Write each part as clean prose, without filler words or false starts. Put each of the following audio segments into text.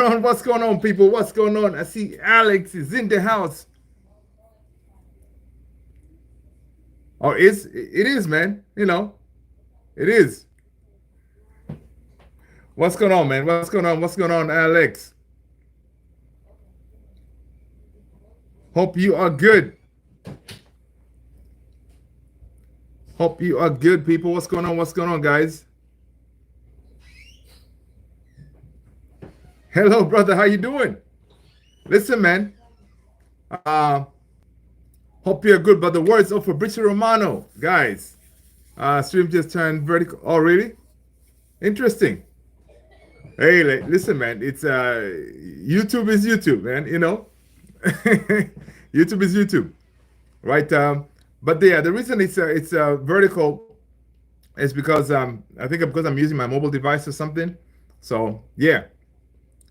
on? What's going on, people? What's going on? I see Alex is in the house. Oh, it is, man. It is. What's going on, man? What's going on? What's going on, Alex? Hope you are good. Hope you are good, people. What's going on? What's going on, guys? Hello, brother. How you doing? Listen, man. Uh, hope you're good. But the words of Fabrizio Romano, guys. Stream just turned vertical. Oh, really? Interesting. Hey, listen, man. It's YouTube is YouTube, man. YouTube is YouTube, right? But yeah, the reason it's vertical is because I think because I'm using my mobile device or something. So yeah,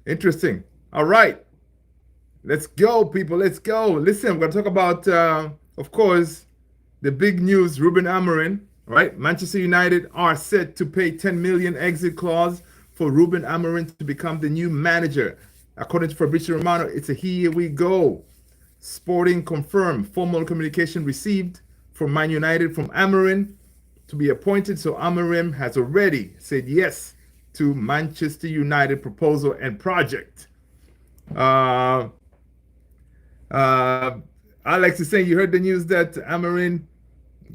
interesting. All right, let's go, people. Let's go. Listen, I'm gonna talk about, of course, the big news. Ruben Amorim, right? Manchester United are set to pay 10 million exit clause for Ruben Amorim to become the new manager. According to Fabrizio Romano, it's a here we go. Sporting confirmed formal communication received from Man United from Amorim to be appointed. So Amorim has already said yes to Manchester United proposal and project. Alex is saying you heard the news that Amorim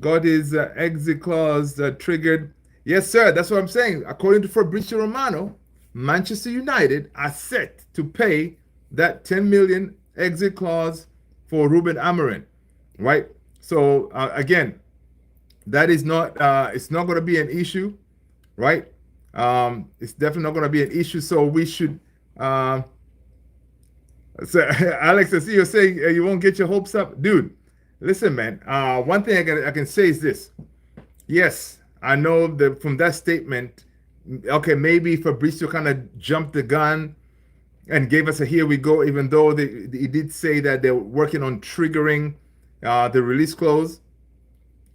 got his exit clause triggered. Yes, sir. That's what I'm saying. According to Fabrizio Romano, Manchester United are set to pay that 10 million exit clause for Ruben Amorim, right? So again, that is not it's not going to be an issue, right? It's definitely not going to be an issue. So we should. So Alex, I see you're saying you won't get your hopes up, dude. Listen, man. One thing I can say is this. Yes, I know that from that statement. Okay, maybe Fabrizio kind of jumped the gun and gave us a here we go, even though he did say that they're working on triggering the release clause,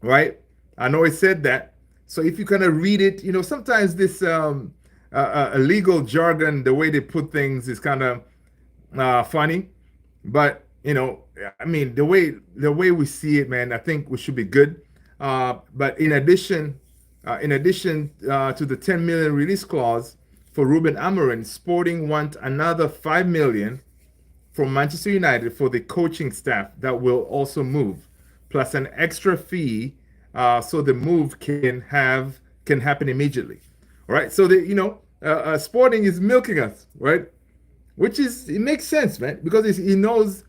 right? I know he said that. So if you kind of read it, sometimes this legal jargon, the way they put things is kind of funny. But, I mean, the way we see it, man, I think we should be good. But in addition to the 10 million release clause for Ruben Amorim, Sporting want another 5 million from Manchester United for the coaching staff that will also move, plus an extra fee so the move can happen immediately. All right, so Sporting is milking us, right? It makes sense, man, because he knows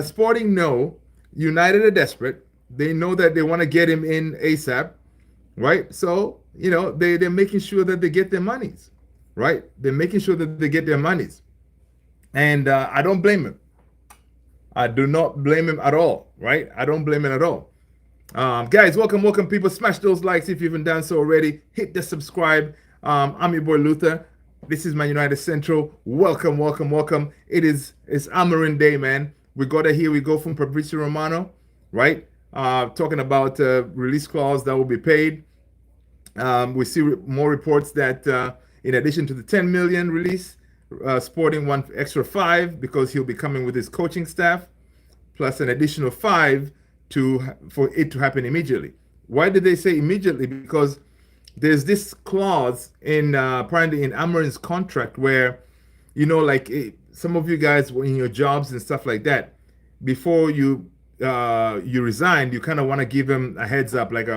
Sporting know United are desperate. They know that they want to get him in ASAP, right? So, they're making sure that they get their monies, right? They're making sure that they get their monies. And I don't blame him. I do not blame him at all, right? I don't blame him at all. Guys, welcome, people. Smash those likes if you haven't done so already. Hit the subscribe. I'm your boy Luther. This is Man United Central. Welcome. It's Amorim Day, man. We got a here we go from Fabrizio Romano, right? Talking about release clause that will be paid. We see more reports that in addition to the 10 million release, Sporting one extra 5 because he'll be coming with his coaching staff, plus an additional 5 for it to happen immediately. Why did they say immediately? Because there's this clause in apparently in Amorim's contract where, some of you guys in your jobs and stuff like that, before you resign, you kind of want to give him a heads up, like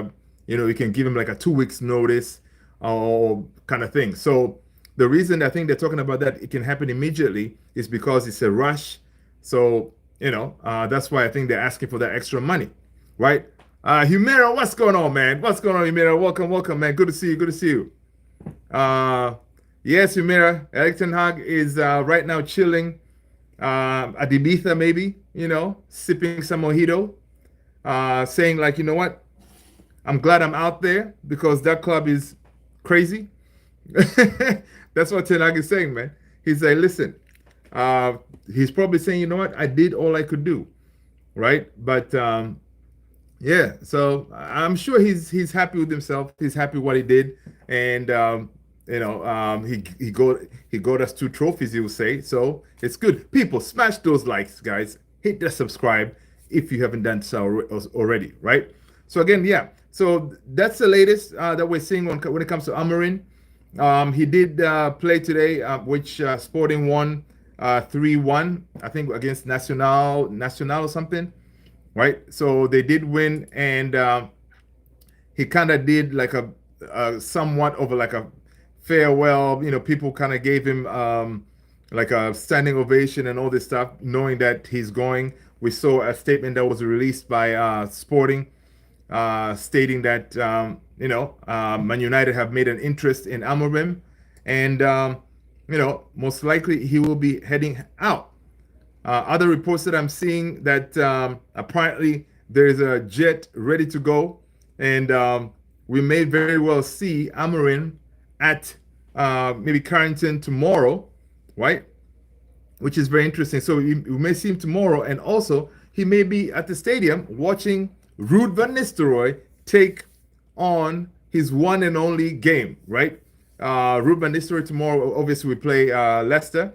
you can give him like a 2 weeks notice or kind of thing. So the reason I think they're talking about that it can happen immediately is because it's a rush. So that's why I think they're asking for that extra money, right? Humera, what's going on, man? What's going on, Humera? Welcome, man. Good to see you. Yes, Humera. Eric Ten Hag is right now chilling at Ibiza, maybe, sipping some mojito, saying like, you know what? I'm glad I'm out there because that club is crazy. That's what Ten Hag is saying, man. He's like, listen, he's probably saying, you know what? I did all I could do, right? But yeah, so I'm sure he's happy with himself. He's happy with what he did, and he got us two trophies. He will say so. It's good. People, smash those likes, guys. Hit the subscribe if you haven't done so already, right? So again, yeah. So that's the latest that we're seeing when it comes to Amorim. He did play today, which Sporting won 3-1, I think, against Nacional or something, right? So they did win, and he kind of did like a somewhat of like a farewell. People kind of gave him like a standing ovation and all this stuff, knowing that he's going. We saw a statement that was released by Sporting, stating that Man United have made an interest in Amorim, and most likely he will be heading out. Other reports that I'm seeing that apparently there's a jet ready to go, and we may very well see Amorim at maybe Carrington tomorrow, right? Which is very interesting. So we may see him tomorrow, and also he may be at the stadium watching Ruud van Nistelrooy take on his one and only game, right? Ruud van Nistelrooy tomorrow. Obviously, we play Leicester,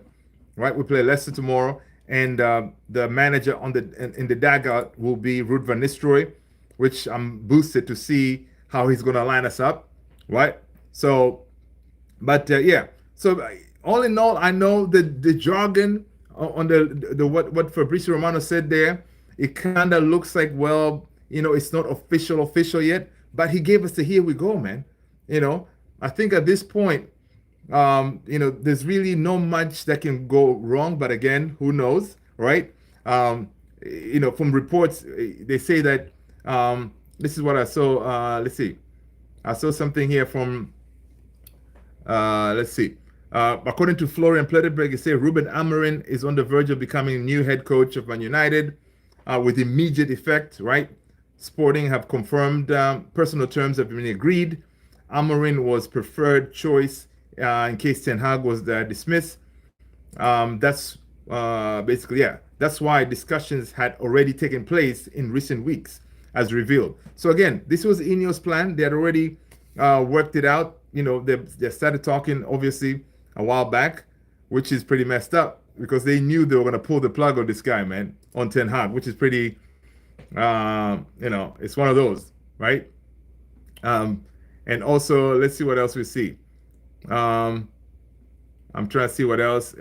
right? We play Leicester tomorrow, and the manager in the dugout will be Ruud van Nistelrooy, which I'm boosted to see how he's going to line us up, right? So, but yeah. So all in all, I know the jargon on the what Fabrizio Romano said there. It kind of looks like, well, it's not official yet, but he gave us the here we go, man. I think at this point, there's really no much that can go wrong. But again, who knows, right? From reports, they say that this is what I saw. Let's see. I saw something here from, let's see. According to Florian Plettenberg, it says Ruben Amorim is on the verge of becoming new head coach of Man United with immediate effect, right? Sporting have confirmed personal terms have been agreed. Amorim was preferred choice in case Ten Hag was dismissed. That's basically, yeah. That's why discussions had already taken place in recent weeks, as revealed. So again, this was Ineos' plan. They had already worked it out. They started talking, obviously, a while back, which is pretty messed up because they knew they were going to pull the plug on this guy, man, on Ten Hag, which is pretty, it's one of those, right? And also, let's see what else we see. I'm trying to see what else.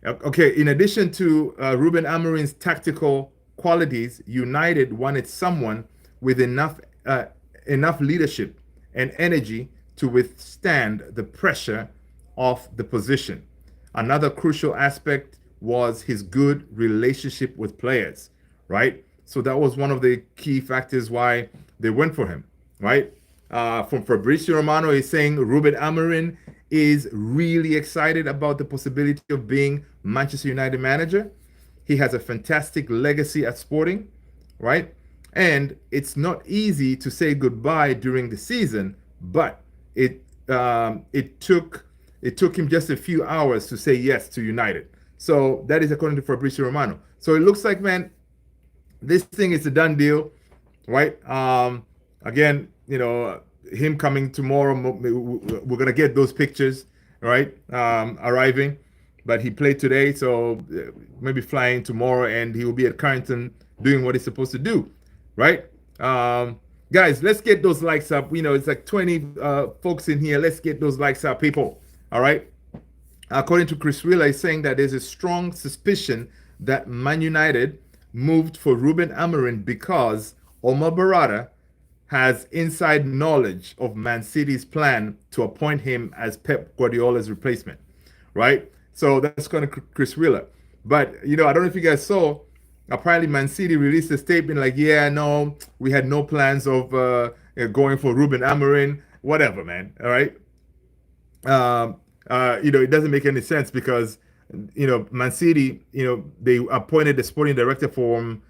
Okay, in addition to Ruben Amorim's tactical qualities, United wanted someone with enough leadership and energy to withstand the pressure of the position. Another crucial aspect was his good relationship with players, right? So that was one of the key factors why they went for him, right? From Fabrizio Romano, he's saying Ruben Amorim is really excited about the possibility of being Manchester United manager. He has a fantastic legacy at Sporting, right? And it's not easy to say goodbye during the season, but it took him just a few hours to say yes to United. So that is according to Fabrizio Romano. So it looks like, man, this thing is a done deal, right? Again, him coming tomorrow, we're gonna get those pictures, right? Arriving, but he played today, so maybe flying tomorrow, and he will be at Carrington doing what he's supposed to do, right? Guys, let's get those likes up. It's like 20 folks in here. Let's get those likes up, people. All right. According to Chris Wheeler, he's saying that there's a strong suspicion that Man United moved for Ruben Amorim because Omar Barada has inside knowledge of Man City's plan to appoint him as Pep Guardiola's replacement, right? So that's kind of Chris Wheeler. But, I don't know if you guys saw, apparently Man City released a statement like, yeah, no, we had no plans of going for Ruben Amorim, whatever, man, all right? It doesn't make any sense because, Man City, they appointed the sporting director from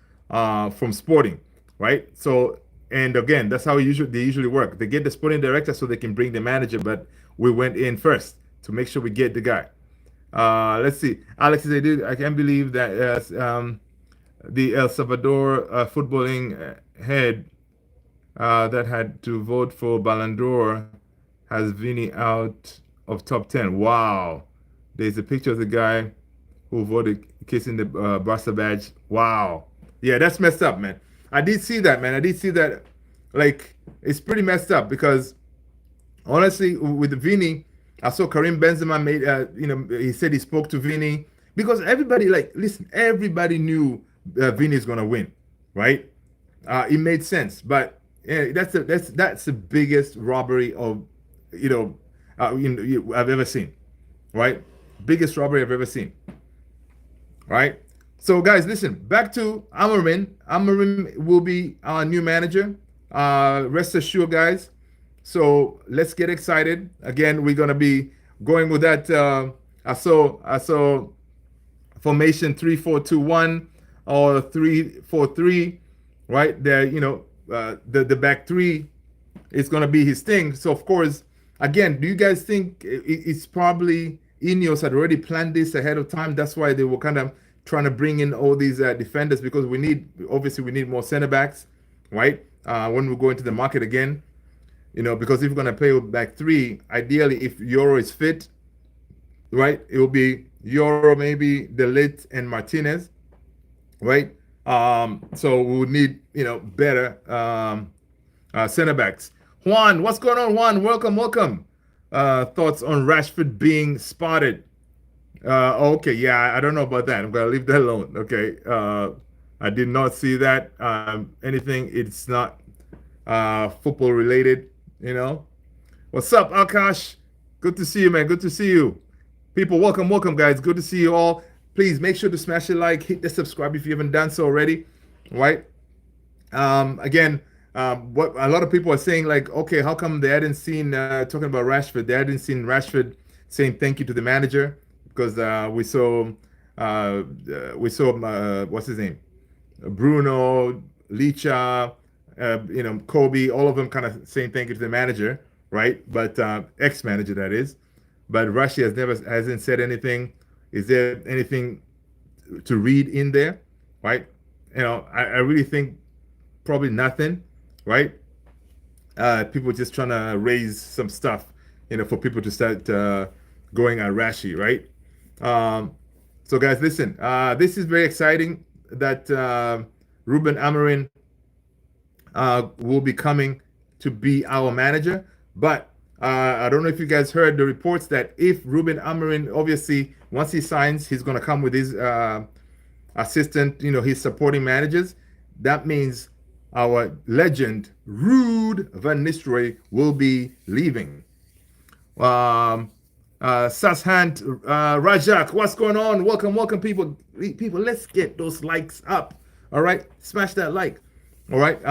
Sporting, right? So, and again, that's how they usually work. They get the sporting director so they can bring the manager, but we went in first to make sure we get the guy. Let's see. Alex said, I can't believe that the El Salvador footballing head that had to vote for Ballon d'Or has Vini out of top 10. Wow. There's a picture of the guy who voted kissing the Barca badge. Wow. Yeah, that's messed up, man. I did see that, man. I did see that. Like, it's pretty messed up because honestly, with Vini, I saw Karim Benzema made, he said he spoke to Vini because everybody, like, listen, everybody knew Vini is gonna win, right? It made sense, but yeah, that's the biggest robbery of, you know, I've ever seen, right? Biggest robbery I've ever seen, right? So, guys, listen. Back to Amorim. Amorim will be our new manager. Rest assured, guys. So let's get excited. Again, we're gonna be going with that. I saw formation 3-4-2-1 or 3-4-3, right? There, the back three is gonna be his thing. So of course, again, do you guys think it's probably Ineos had already planned this ahead of time? That's why they were kind of trying to bring in all these defenders because obviously we need more center backs, right? When we go into the market again. Because if we're gonna play with back three, ideally if Euro is fit, right, it will be Euro, maybe De Ligt and Martinez, right? So we would need better center backs. Juan, what's going on, Juan? Welcome. Thoughts on Rashford being spotted? Okay, yeah, I don't know about that. I'm gonna leave that alone. Okay, I did not see that. Anything? It's not football related. What's up, Akash? Good to see you, man. Good to see you. People, welcome, guys. Good to see you all. Please make sure to smash the like, hit the subscribe if you haven't done so already. Right? Again, what a lot of people are saying, like, okay, how come they hadn't seen talking about Rashford? They hadn't seen Rashford saying thank you to the manager because we saw what's his name, Bruno, Licha. Kobe, all of them kind of saying thank you to the manager, right? But ex-manager that is. But Rashi hasn't said anything. Is there anything to read in there, right? I really think probably nothing, right? People just trying to raise some stuff, for people to start going at Rashi, right? So guys, listen, this is very exciting that Ruben Amorim will be coming to be our manager. But I don't know if you guys heard the reports that if Ruben Amorim, obviously, once he signs, he's going to come with his assistant, his supporting managers. That means our legend, Ruud van Nistelrooy, will be leaving. Sashant, Rajak, what's going on? Welcome, people. People, let's get those likes up. All right, smash that like. All right.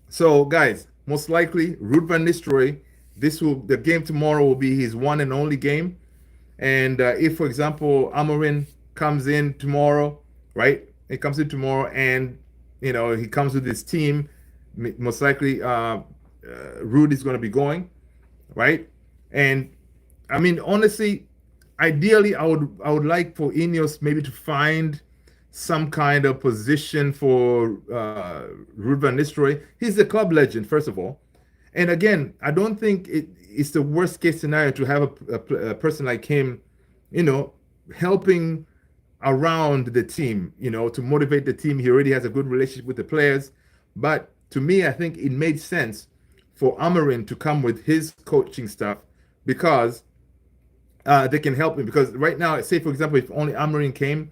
So guys, most likely Ruud van Nistelrooy, the game tomorrow will be his one and only game. And if, for example, Amorim comes in tomorrow, right? He comes in tomorrow, and he comes with his team. Most likely, Ruud is going to be going, right? And I mean, honestly, ideally, I would like for Ineos maybe to find some kind of position for Ruud van Nistelrooy. He's a club legend, first of all. And again, I don't think it's the worst case scenario to have a person like him, helping around the team, to motivate the team. He already has a good relationship with the players. But to me, I think it made sense for Amorim to come with his coaching stuff because they can help him. Because right now, say, for example, if only Amorim came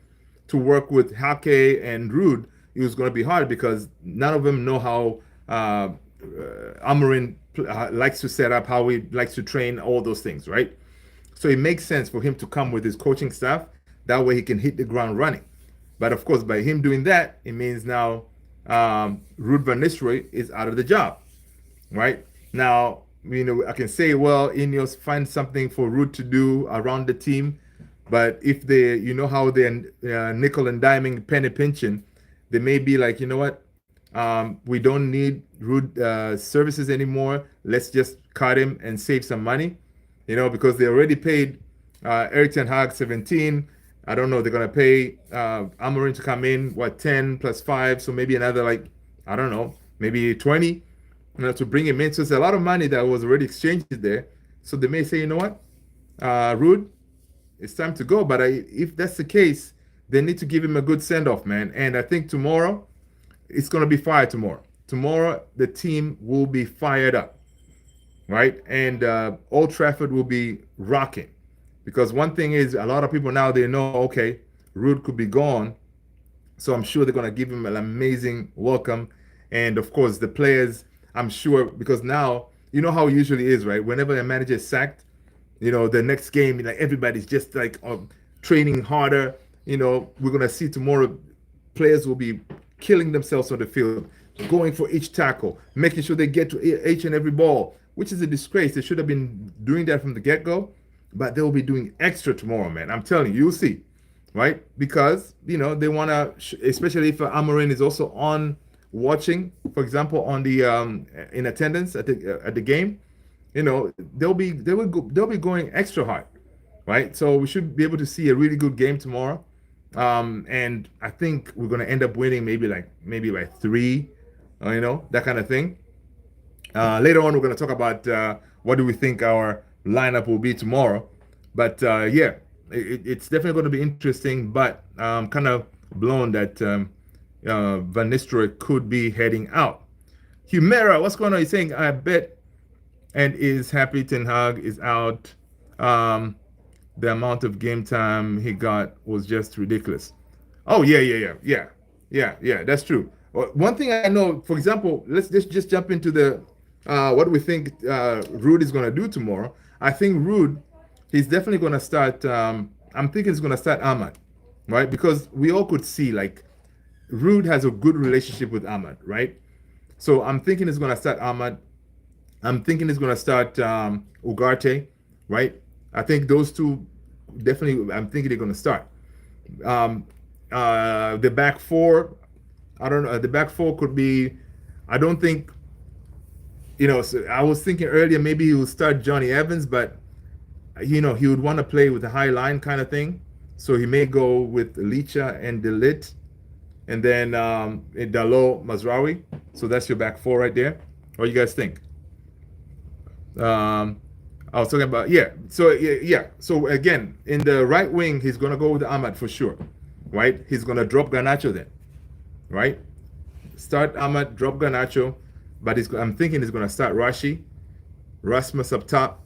to work with Hake and Ruud, it was going to be hard because none of them know how Amorim likes to set up, how he likes to train, all those things, right? So it makes sense for him to come with his coaching staff. That way he can hit the ground running. But of course, by him doing that, it means now Ruud van Nistelrooy is out of the job, right? Now, I can say, well, Ineos find something for Ruud to do around the team. But if they, how they're nickel and diming, penny pinching, they may be like, what? We don't need Ruud services anymore. Let's just cut him and save some money, because they already paid Erik ten Hag 17. I don't know. They're gonna pay Amorim to come in 10 plus 5, so maybe another I don't know, maybe 20, to bring him in. So it's a lot of money that was already exchanged there. So they may say, you know what, Rude, it's time to go. But if that's the case, they need to give him a good send off, man. And I think tomorrow it's going to be fire tomorrow. Tomorrow the team will be fired up, right? And Old Trafford will be rocking. Because one thing is, a lot of people now they know, okay, Rude could be gone, so I'm sure they're gonna give him an amazing welcome, and of course the players, I'm sure, because now you know how it usually is, right? Whenever a manager is sacked, the next game, like everybody's just like training harder. We're gonna see tomorrow, players will be killing themselves on the field, going for each tackle, making sure they get to each and every ball, which is a disgrace. They should have been doing that from the get go, but they'll be doing extra tomorrow, man. I'm telling you, you'll see, right? Because they want to, especially if Amorim is also on watching, for example, on the in attendance at the game. They'll be going extra hard, right? So we should be able to see a really good game tomorrow. And I think we're gonna end up winning maybe by three, that kind of thing. Later on, we're gonna talk about what do we think our lineup will be tomorrow. But yeah, it's definitely going to be interesting. But kind of blown that Van Nistelrooy could be heading out. Humera, what's going on? He's saying, I bet, and is happy Ten Hag is out. The amount of game time he got was just ridiculous. Oh yeah. That's true. One thing I know, for example, let's just jump into the what do we think Rude is going to do tomorrow. I think Rude, he's definitely going to start. I'm thinking he's going to start Ahmad, right? Because we all could see like Rude has a good relationship with Ahmad, right? So I'm thinking he's going to start Ahmad. I'm thinking he's going to start Ugarte, right? I think those two definitely. I'm thinking they're going to start. The back four, I don't know. The back four could be. I don't think. So I was thinking earlier maybe he would start Johnny Evans, but he would want to play with a high line kind of thing. So he may go with Licha and Delit, and then Dalot Mazraoui. So that's your back four right there. What do you guys think? I was talking about yeah. So again, in the right wing, he's gonna go with Ahmad for sure, right? He's gonna drop Garnacho then, right? Start Ahmad, drop Garnacho, but I'm thinking he's gonna start Rasmus up top,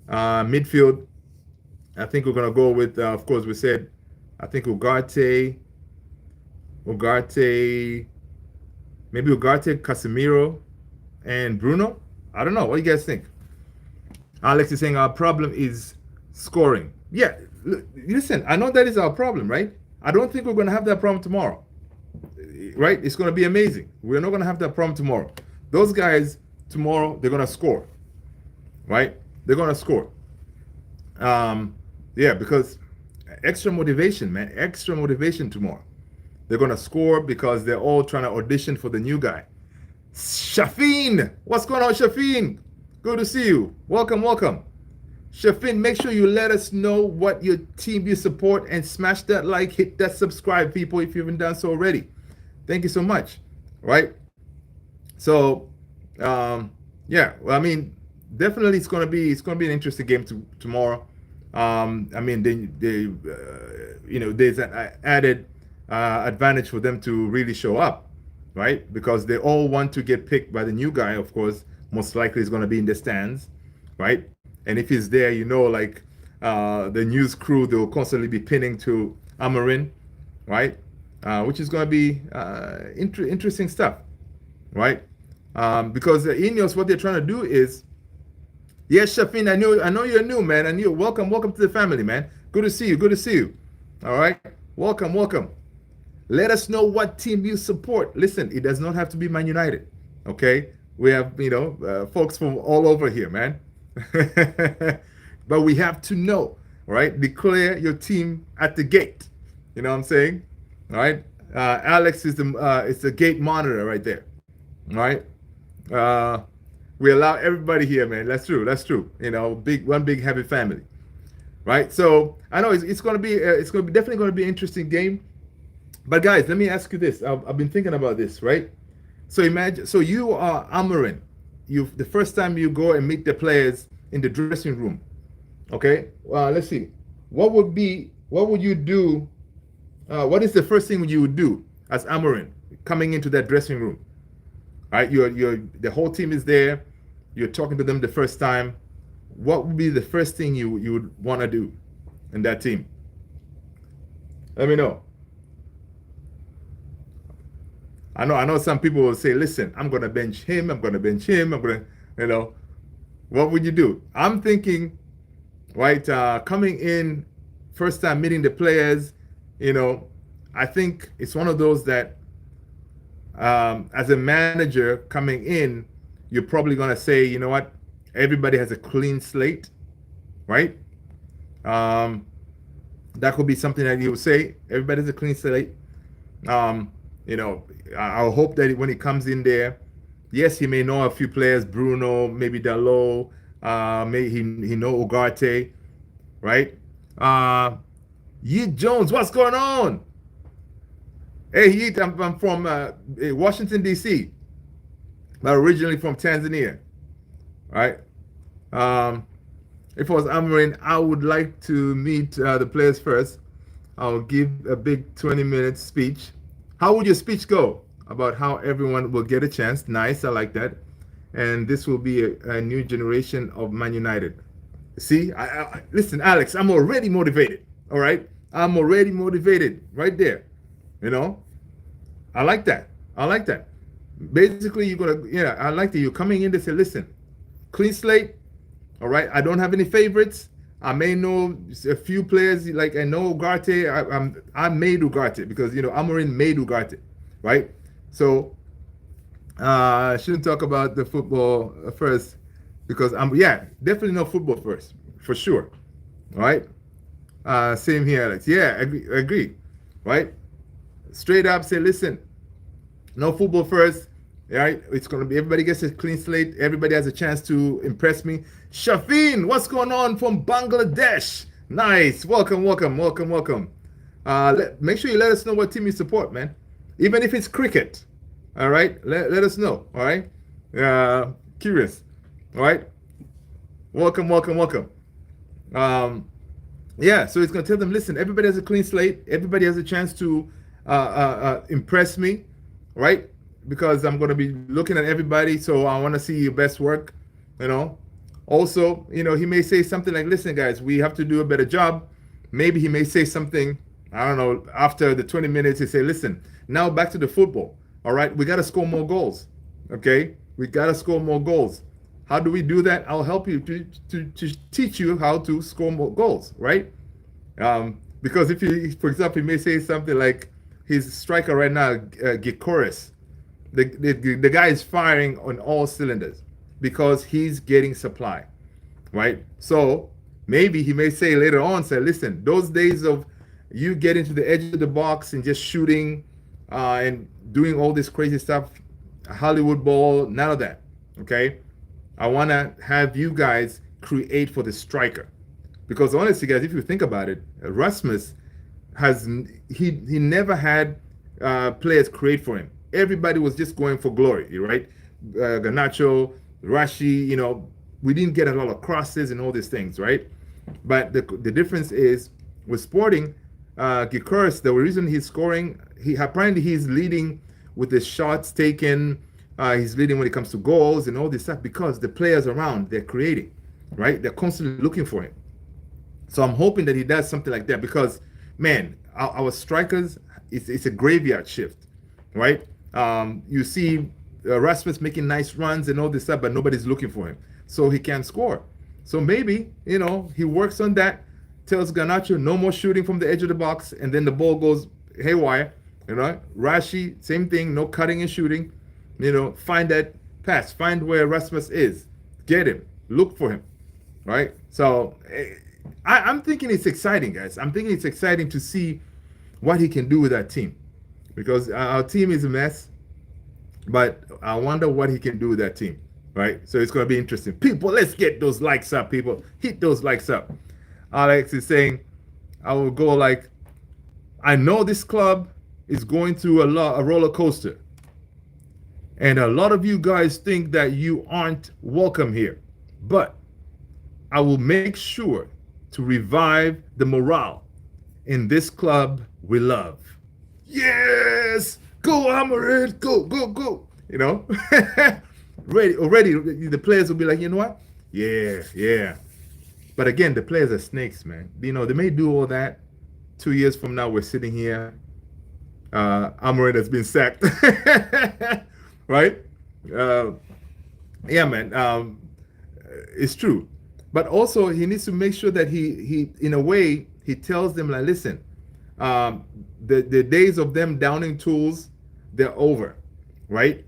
midfield. I think we're gonna go with, of course, we said, I think Ugarte, maybe Ugarte, Casemiro, and Bruno. I don't know. What do you guys think? Alex is saying our problem is scoring. Yeah, listen, I know that is our problem, right? I don't think we're going to have that problem tomorrow, right? It's going to be amazing. We're not going to have that problem tomorrow. Those guys tomorrow, they're going to score, right? They're going to score. Yeah, because extra motivation, man. Extra motivation tomorrow. They're going to score because they're all trying to audition for the new guy. Shafin! What's going on, Shafin? Good to see you. Welcome. Shafin, make sure you let us know what your team you support and smash that like, hit that subscribe, people, if you haven't done so already. Thank you so much. Right? So, yeah. Well, I mean, definitely it's gonna be an interesting game tomorrow. I mean, there's an added advantage for them to really show up, right? Because they all want to get picked by the new guy, of course. Most likely is going to be in the stands, right? And if he's there, like the news crew, they'll constantly be pinning to Amorim, right? Which is going to be interesting stuff, right? Because Ineos, what they're trying to do is, yes, Shafin, I know you're new, man. And you welcome to the family, man. Good to see you. All right, welcome. Let us know what team you support. Listen, it does not have to be Man United, okay? We have, folks from all over here, man. But we have to know, right? Declare your team at the gate. You know what I'm saying? All right. Alex is the gate monitor right there. All right. We allow everybody here, man. That's true. One big happy family, right? So I know it's going to be definitely going to be an interesting game. But guys, let me ask you this. I've been thinking about this, right? So imagine, so you are Amorim. The first time you go and meet the players, in the dressing room. Okay, let's see. What would you do? What is the first thing you would do as Amorim coming into that dressing room? All right, the whole team is there. You're talking to them the first time. What would be the first thing you would want to do in that team? Let me know. I know some people will say, listen, I'm gonna bench him, I'm gonna bench him, I'm gonna, you know, what would you do? I'm thinking, right, coming in, first time meeting the players, you know, I think it's one of those that as a manager coming in, you're probably gonna say, you know what, everybody has a clean slate, right? Um, that could be something that you would say. Everybody has a clean slate. Um, you know, I hope that when he comes in there, yes, he may know a few players, Bruno, maybe Dalot, maybe he know Ugarte, right? Yeet Jones, what's going on? Hey, Yeet, I'm from Washington, D.C., but originally from Tanzania, right? If I was Amorim, I would like to meet the players first. I'll give a big 20-minute speech. How would your speech go? About how everyone will get a chance. Nice, I like that. And this will be a new generation of Man United. See, listen, Alex, I'm already motivated. All right, I'm already motivated right there. You know, I like that. I like that. Basically, you're gonna, yeah, I like that you're coming in to say, listen, clean slate. All right, I don't have any favorites. I may know a few players, like I know Ugarte. I made Ugarte because Amorim made Ugarte, right? So I shouldn't talk about the football first because definitely no football first for sure. All right, same here, Alex. Yeah, agree, right? Straight up, say, listen, no football first. Right, it's gonna be everybody gets a clean slate. Everybody has a chance to impress me. Shafin, what's going on from Bangladesh? Nice, welcome. Make sure you let us know what team you support, man. Even if it's cricket, all right. Let us know, all right. Curious, all right. Welcome. Yeah, so it's gonna tell them, listen, everybody has a clean slate. Everybody has a chance to impress me, right? Because I'm going to be looking at everybody, so I want to see your best work, Also, he may say something like, listen, guys, we have to do a better job. Maybe he may say something, I don't know, after the 20 minutes, he say, listen, now back to the football. All right, we got to score more goals. Okay, we got to score more goals. How do we do that? I'll help you to teach you how to score more goals, right? Because if you, for example, he may say something like, his striker right now, Gikoris, the guy is firing on all cylinders because he's getting supply, right? So maybe he may say later on, say, listen, those days of you getting to the edge of the box and just shooting and doing all this crazy stuff, Hollywood ball, none of that, okay? I want to have you guys create for the striker. Because honestly, guys, if you think about it, Rasmus he never had players create for him. Everybody was just going for glory, right? Garnacho, Rashi, we didn't get a lot of crosses and all these things, right? But the difference is with Sporting, Gikoris, the reason he's scoring, apparently he's leading with the shots taken, he's leading when it comes to goals and all this stuff because the players around, they're creating, right? They're constantly looking for him. So I'm hoping that he does something like that because, man, our strikers, it's a graveyard shift, right? You see Rasmus making nice runs and all this stuff, but nobody's looking for him. So he can't score. So maybe, he works on that, tells Garnacho no more shooting from the edge of the box, and then the ball goes haywire. Rashi, same thing, no cutting and shooting. Find that pass, find where Rasmus is, get him, look for him, right? So I'm thinking it's exciting, guys. I'm thinking it's exciting to see what he can do with that team. Because our team is a mess, but I wonder what he can do with that team, right? So it's going to be interesting. People, let's get those likes up, people. Hit those likes up. Alex is saying, I will go like, I know this club is going through a roller coaster. And a lot of you guys think that you aren't welcome here. But I will make sure to revive the morale in this club we love. Yes, go Amorim, go, go, go. You know, ready already. The players will be like, you know what? Yeah, yeah. But again, the players are snakes, man. You know, they may do all that. 2 years from now, we're sitting here. Amorim has been sacked, right? Uh, yeah, man. It's true, but also he needs to make sure that he in a way he tells them like, listen, the days of them downing tools, they're over, right?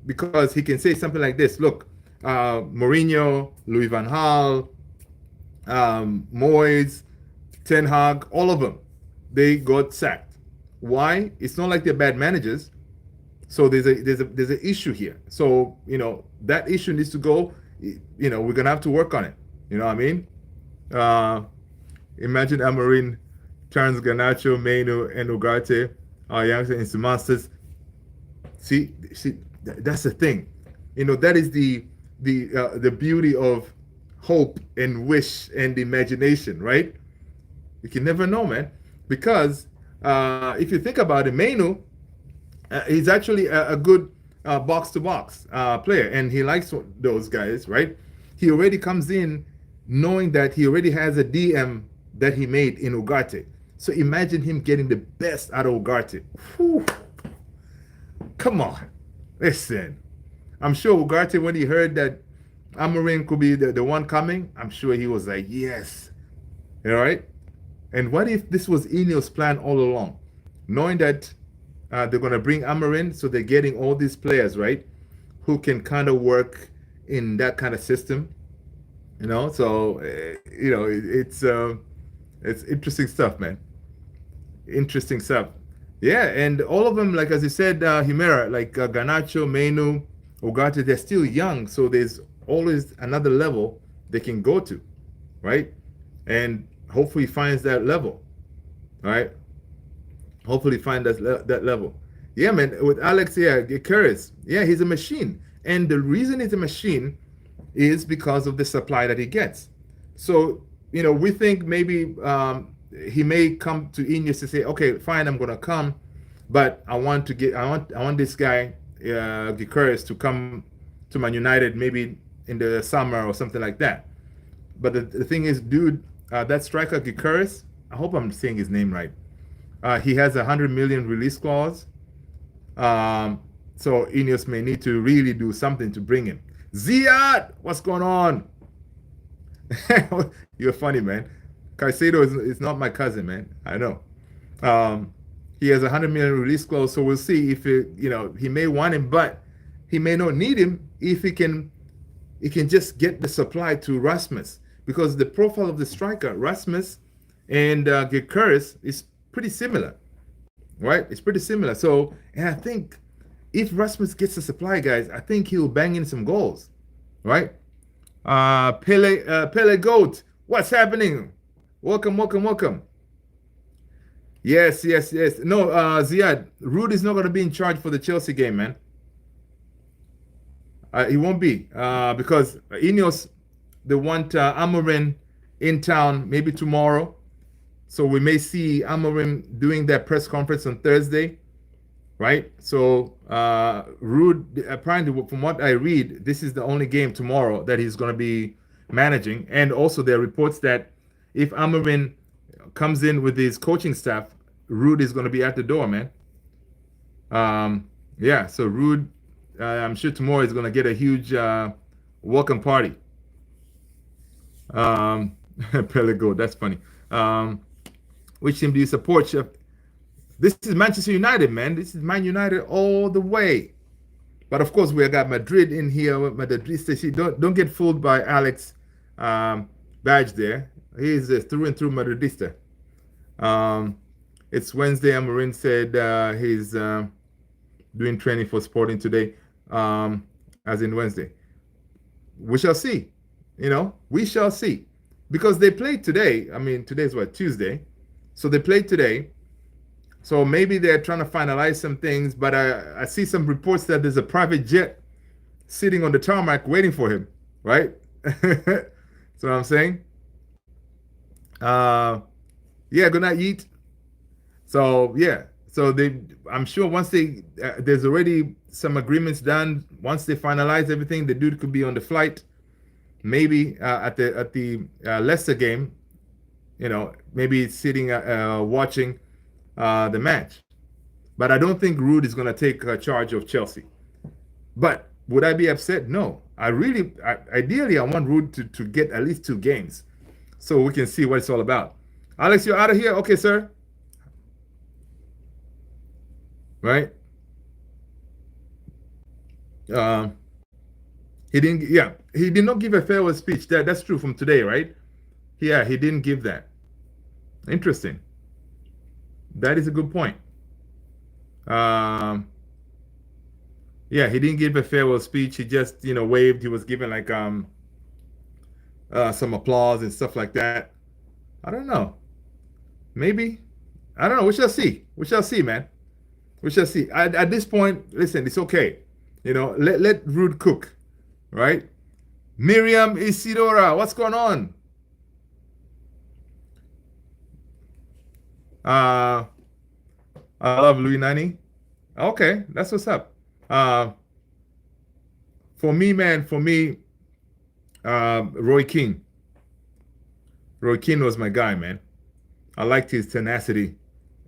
Because he can say something like this: look, Mourinho, Louis van Gaal, Moyes, Ten Hag, all of them, they got sacked. Why? It's not like they're bad managers. So there's an issue here. So that issue needs to go. We're gonna have to work on it. You know what I mean? Imagine Amorim turns Garnacho, Meno, and Ugarte, our youngsters into masters. See, that's the thing. That is the beauty of hope and wish and imagination, right? You can never know, man. Because if you think about it, Meno, he's actually a good box-to-box player, and he likes those guys, right? He already comes in knowing that he already has a DM that he made in Ugarte. So imagine him getting the best out of Ugarte. Whew. Come on. Listen. I'm sure Ugarte, when he heard that Amorim could be the one coming, I'm sure he was like, yes. All right? And what if this was Ineos' plan all along? Knowing that they're going to bring Amorim, so they're getting all these players, right, who can kind of work in that kind of system. So it's interesting stuff, man. Interesting stuff. Yeah, and all of them, like as you said, Himera, like Garnacho, Menu, Ugarte, they're still young, so there's always another level they can go to, right? And hopefully finds that level, right? Hopefully find that level. Yeah, man. With Alex, yeah, curious. Yeah, he's a machine, and the reason he's a machine is because of the supply that he gets. So we think maybe he may come to Ineos to say, okay, fine, I'm gonna come, but I want this guy, Gyökeres, to come to Man United maybe in the summer or something like that. But the thing is, dude, that striker Gyökeres, I hope I'm saying his name right. He has 100 million release clause. So Ineos may need to really do something to bring him. Ziad, what's going on? You're funny, man. Caicedo is not my cousin, man. I know. He has 100 million release clause, so we'll see if he may want him, but he may not need him if he can just get the supply to Rasmus, because the profile of the striker, Rasmus and Gyökeres, is pretty similar, right? It's pretty similar. So, and I think if Rasmus gets the supply, guys, I think he'll bang in some goals, right? Pele Goat, what's happening? Welcome. Yes. No, Ziad, Rude is not going to be in charge for the Chelsea game, man. He won't be because Ineos, they want Amorim in town maybe tomorrow. So we may see Amorim doing that press conference on Thursday, right? So Rude, apparently from what I read, this is the only game tomorrow that he's going to be managing. And also there are reports that if Amorim comes in with his coaching staff, Rude is going to be at the door, man. Yeah, so Rude, I'm sure tomorrow is going to get a huge welcome party. Pelego, that's funny. Which team do you support, Chef? This is Manchester United, man. This is Man United all the way. But of course, we got Madrid in here. Madridista. Don't get fooled by Alex badge there. He's through and through Madridista. It's Wednesday. Amorim said he's doing training for Sporting today, as in Wednesday. We shall see. We shall see. Because they played today. I mean, today's what, Tuesday? So they played today. So maybe they're trying to finalize some things, but I see some reports that there's a private jet sitting on the tarmac waiting for him, right? So what I'm saying, uh, yeah, good night, Yeet. So yeah, so I'm sure once there's already some agreements done. Once they finalize everything, the dude could be on the flight, maybe at the Leicester game. Maybe sitting watching the match. But I don't think Rude is going to take charge of Chelsea. But would I be upset? No. Ideally, I want Rude to get at least 2 games so we can see what it's all about. Alex, you're out of here? Okay, sir. Right? Um, he didn't, yeah, he did not give a farewell speech. That's true from today, right? Yeah, he didn't give that. Interesting. That is a good point. Um, yeah, he didn't give a farewell speech. He just, waved. He was given like some applause and stuff like that. I don't know. Maybe. I don't know. We shall see. We shall see, man. We shall see. At this point, listen, it's okay. Let Rude cook, right? Miriam Isidora, what's going on? I love Louis Nani. Okay, that's what's up. Uh, for me, man, Roy Keane. Roy Keane was my guy, man. I liked his tenacity,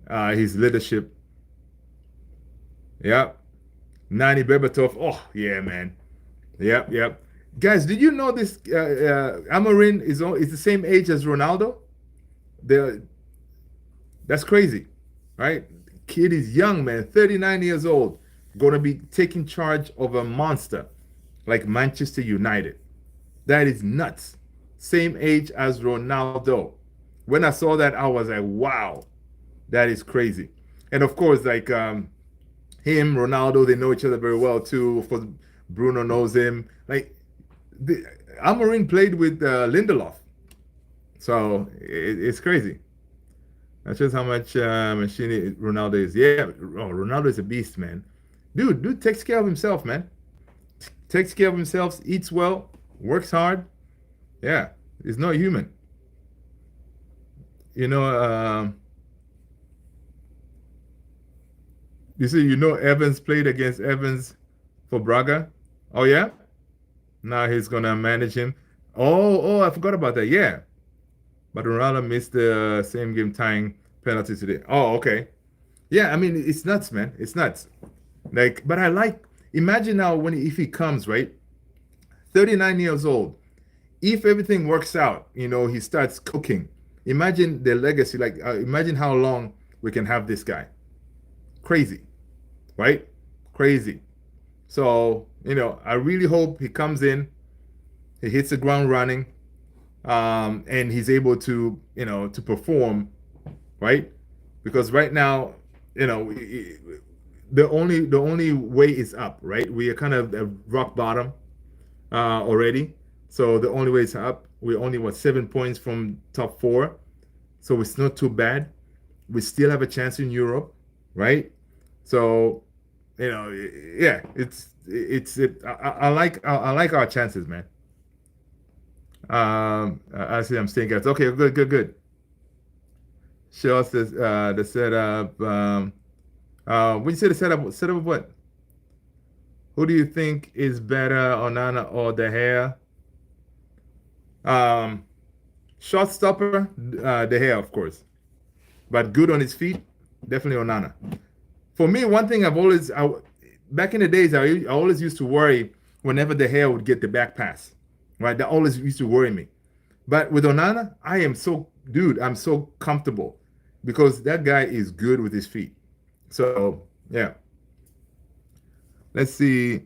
his leadership. Yep. Nani Berbatov. Oh, yeah, man. Yep, yep. Guys, did you know this? Amorim is the same age as Ronaldo. The That's crazy, right? Kid is young, man. 39 years old, gonna be taking charge of a monster like Manchester United. That is nuts. Same age as Ronaldo. When I saw that, I was like, wow, that is crazy. And of course, like him, Ronaldo, they know each other very well too. Of course, Bruno knows him. Like Amorim played with Lindelof, so it's crazy. That shows how much machine Ronaldo is. Yeah, Ronaldo is a beast, man. Dude takes care of himself, man. Takes care of himself, eats well, works hard. Yeah, he's not human. You know, Evans played against Evans for Braga. Oh yeah, now he's gonna manage him. Oh, I forgot about that. Yeah, but Ronaldo missed the same game tying penalty today. Oh, okay. Yeah, I mean it's nuts, man. It's nuts. Like, but imagine now if he comes, right? 39 years old. If everything works out, he starts cooking. Imagine the legacy. Like, imagine how long we can have this guy. Crazy, right? Crazy. So, I really hope he comes in, he hits the ground running, and he's able to, to perform, right? Because right now, the only way is up, right? We are kind of at rock bottom already. So the only way is up. We're only 7 points from top 4, so it's not too bad. We still have a chance in Europe, right? So, yeah, I like our chances, man. I see I'm staying guys. Okay, good. Show us this, the setup. When you say the setup of what? Who do you think is better, Onana or De Gea? Shot stopper, De Gea, of course, but good on his feet, definitely Onana. For me, one thing back in the days, I always used to worry whenever De Gea would get the back pass, right? That always used to worry me. But with Onana, I'm so comfortable because that guy is good with his feet. So yeah. Let's see.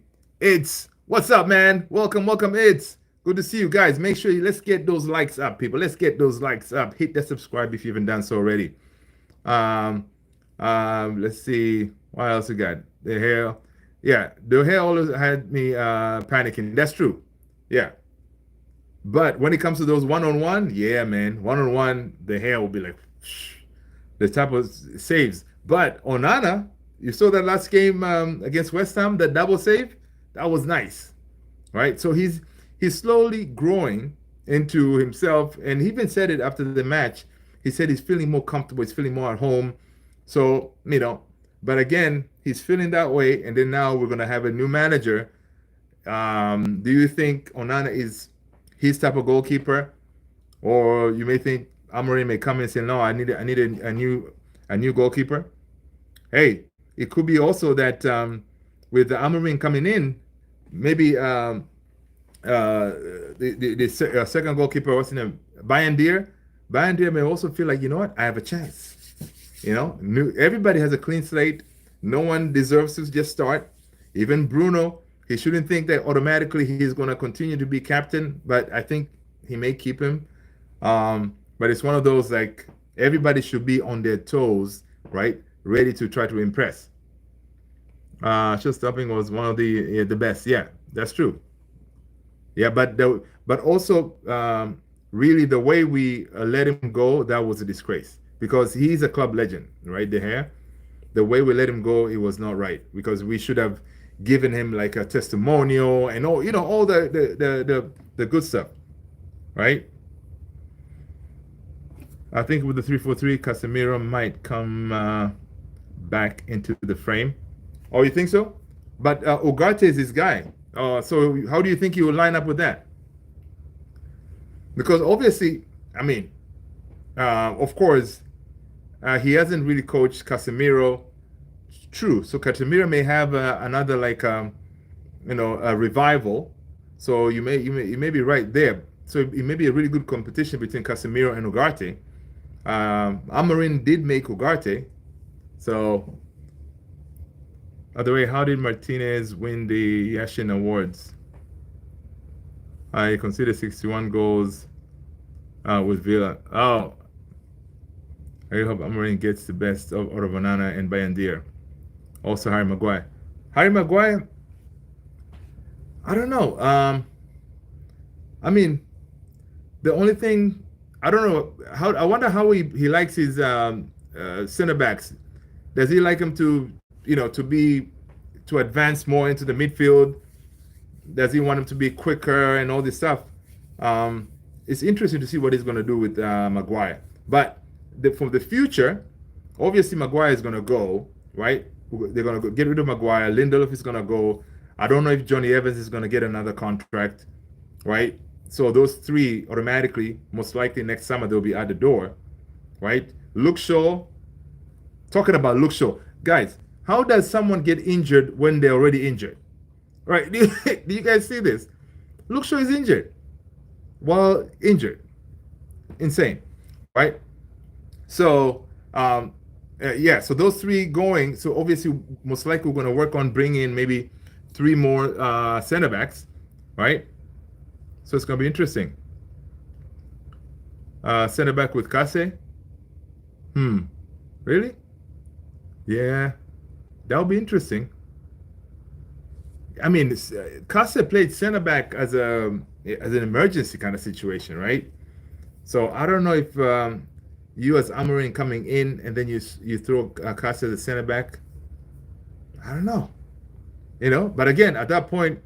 What's up, man? Welcome. It's good to see you guys. Make sure let's get those likes up, people. Let's get those likes up. Hit that subscribe if you haven't done so already. Let's see. What else we got? The hair. Yeah, the hair always had me panicking. That's true. Yeah. But when it comes to those one-on-one, yeah, man. One-on-one, the hair will be like the type of saves. But Onana, you saw that last game against West Ham, that double save? That was nice. Right? So he's slowly growing into himself, and he even said it after the match. He said he's feeling more comfortable, he's feeling more at home. So, but again, he's feeling that way, and then now we're gonna have a new manager. Do you think Onana is his type of goalkeeper, or you may think Amorim may come in and say, "No, I need a new goalkeeper." Hey, it could be also that with the Amorim coming in, maybe the second goalkeeper, what's his name, Bayandir. Bayandir may also feel like, you know what, I have a chance. Everybody has a clean slate. No one deserves to just start. Even Bruno, he shouldn't think that automatically he's going to continue to be captain, but I think he may keep him. But it's one of those, like, everybody should be on their toes, right? Ready to try to impress. Shot stopping was one of the best. Yeah, that's true. Yeah, but also really the way we let him go, that was a disgrace because he's a club legend, right? The way we let him go, it was not right because we should have given him like a testimonial and all the good stuff, right? I think with the 3-4-3, Casemiro might come back into the frame. Oh, you think so? But Ugarte is his guy. So how do you think he will line up with that? Because obviously, I mean, of course, he hasn't really coached Casemiro. True. So Casemiro may have another a revival. So you may be right there. So it may be a really good competition between Casemiro and Ugarte. Amorim did make Ugarte. So, by the way, how did Martinez win the Yashin Awards? I consider 61 goals with Villa. Oh, I hope Amorim gets the best of Onana and Bayandir. Also, Harry Maguire. Harry Maguire, I don't know. I mean, the only thing, I don't know, I wonder how he likes his center backs. Does he like him to advance more into the midfield? Does he want him to be quicker and all this stuff? It's interesting to see what he's going to do with Maguire. But for the future, obviously Maguire is going to go, right? They're going to get rid of Maguire. Lindelof is going to go. I don't know if Johnny Evans is going to get another contract, right? So those three automatically, most likely next summer, they'll be at the door, right? Luke Shaw, talking about Luke Shaw. Guys, how does someone get injured when they're already injured? Right? Do you guys see this? Luke Shaw is injured. While injured. Insane, right? So, yeah, so those three going. So obviously, most likely we're going to work on bringing in maybe 3 more center backs, right? So it's going to be interesting. Center back with Kase. Really? Yeah, that'll be interesting. I mean, Kase played center back as an emergency kind of situation, right? So I don't know if you as Amorim coming in and then you throw Kase as a center back. I don't know, But again, at that point,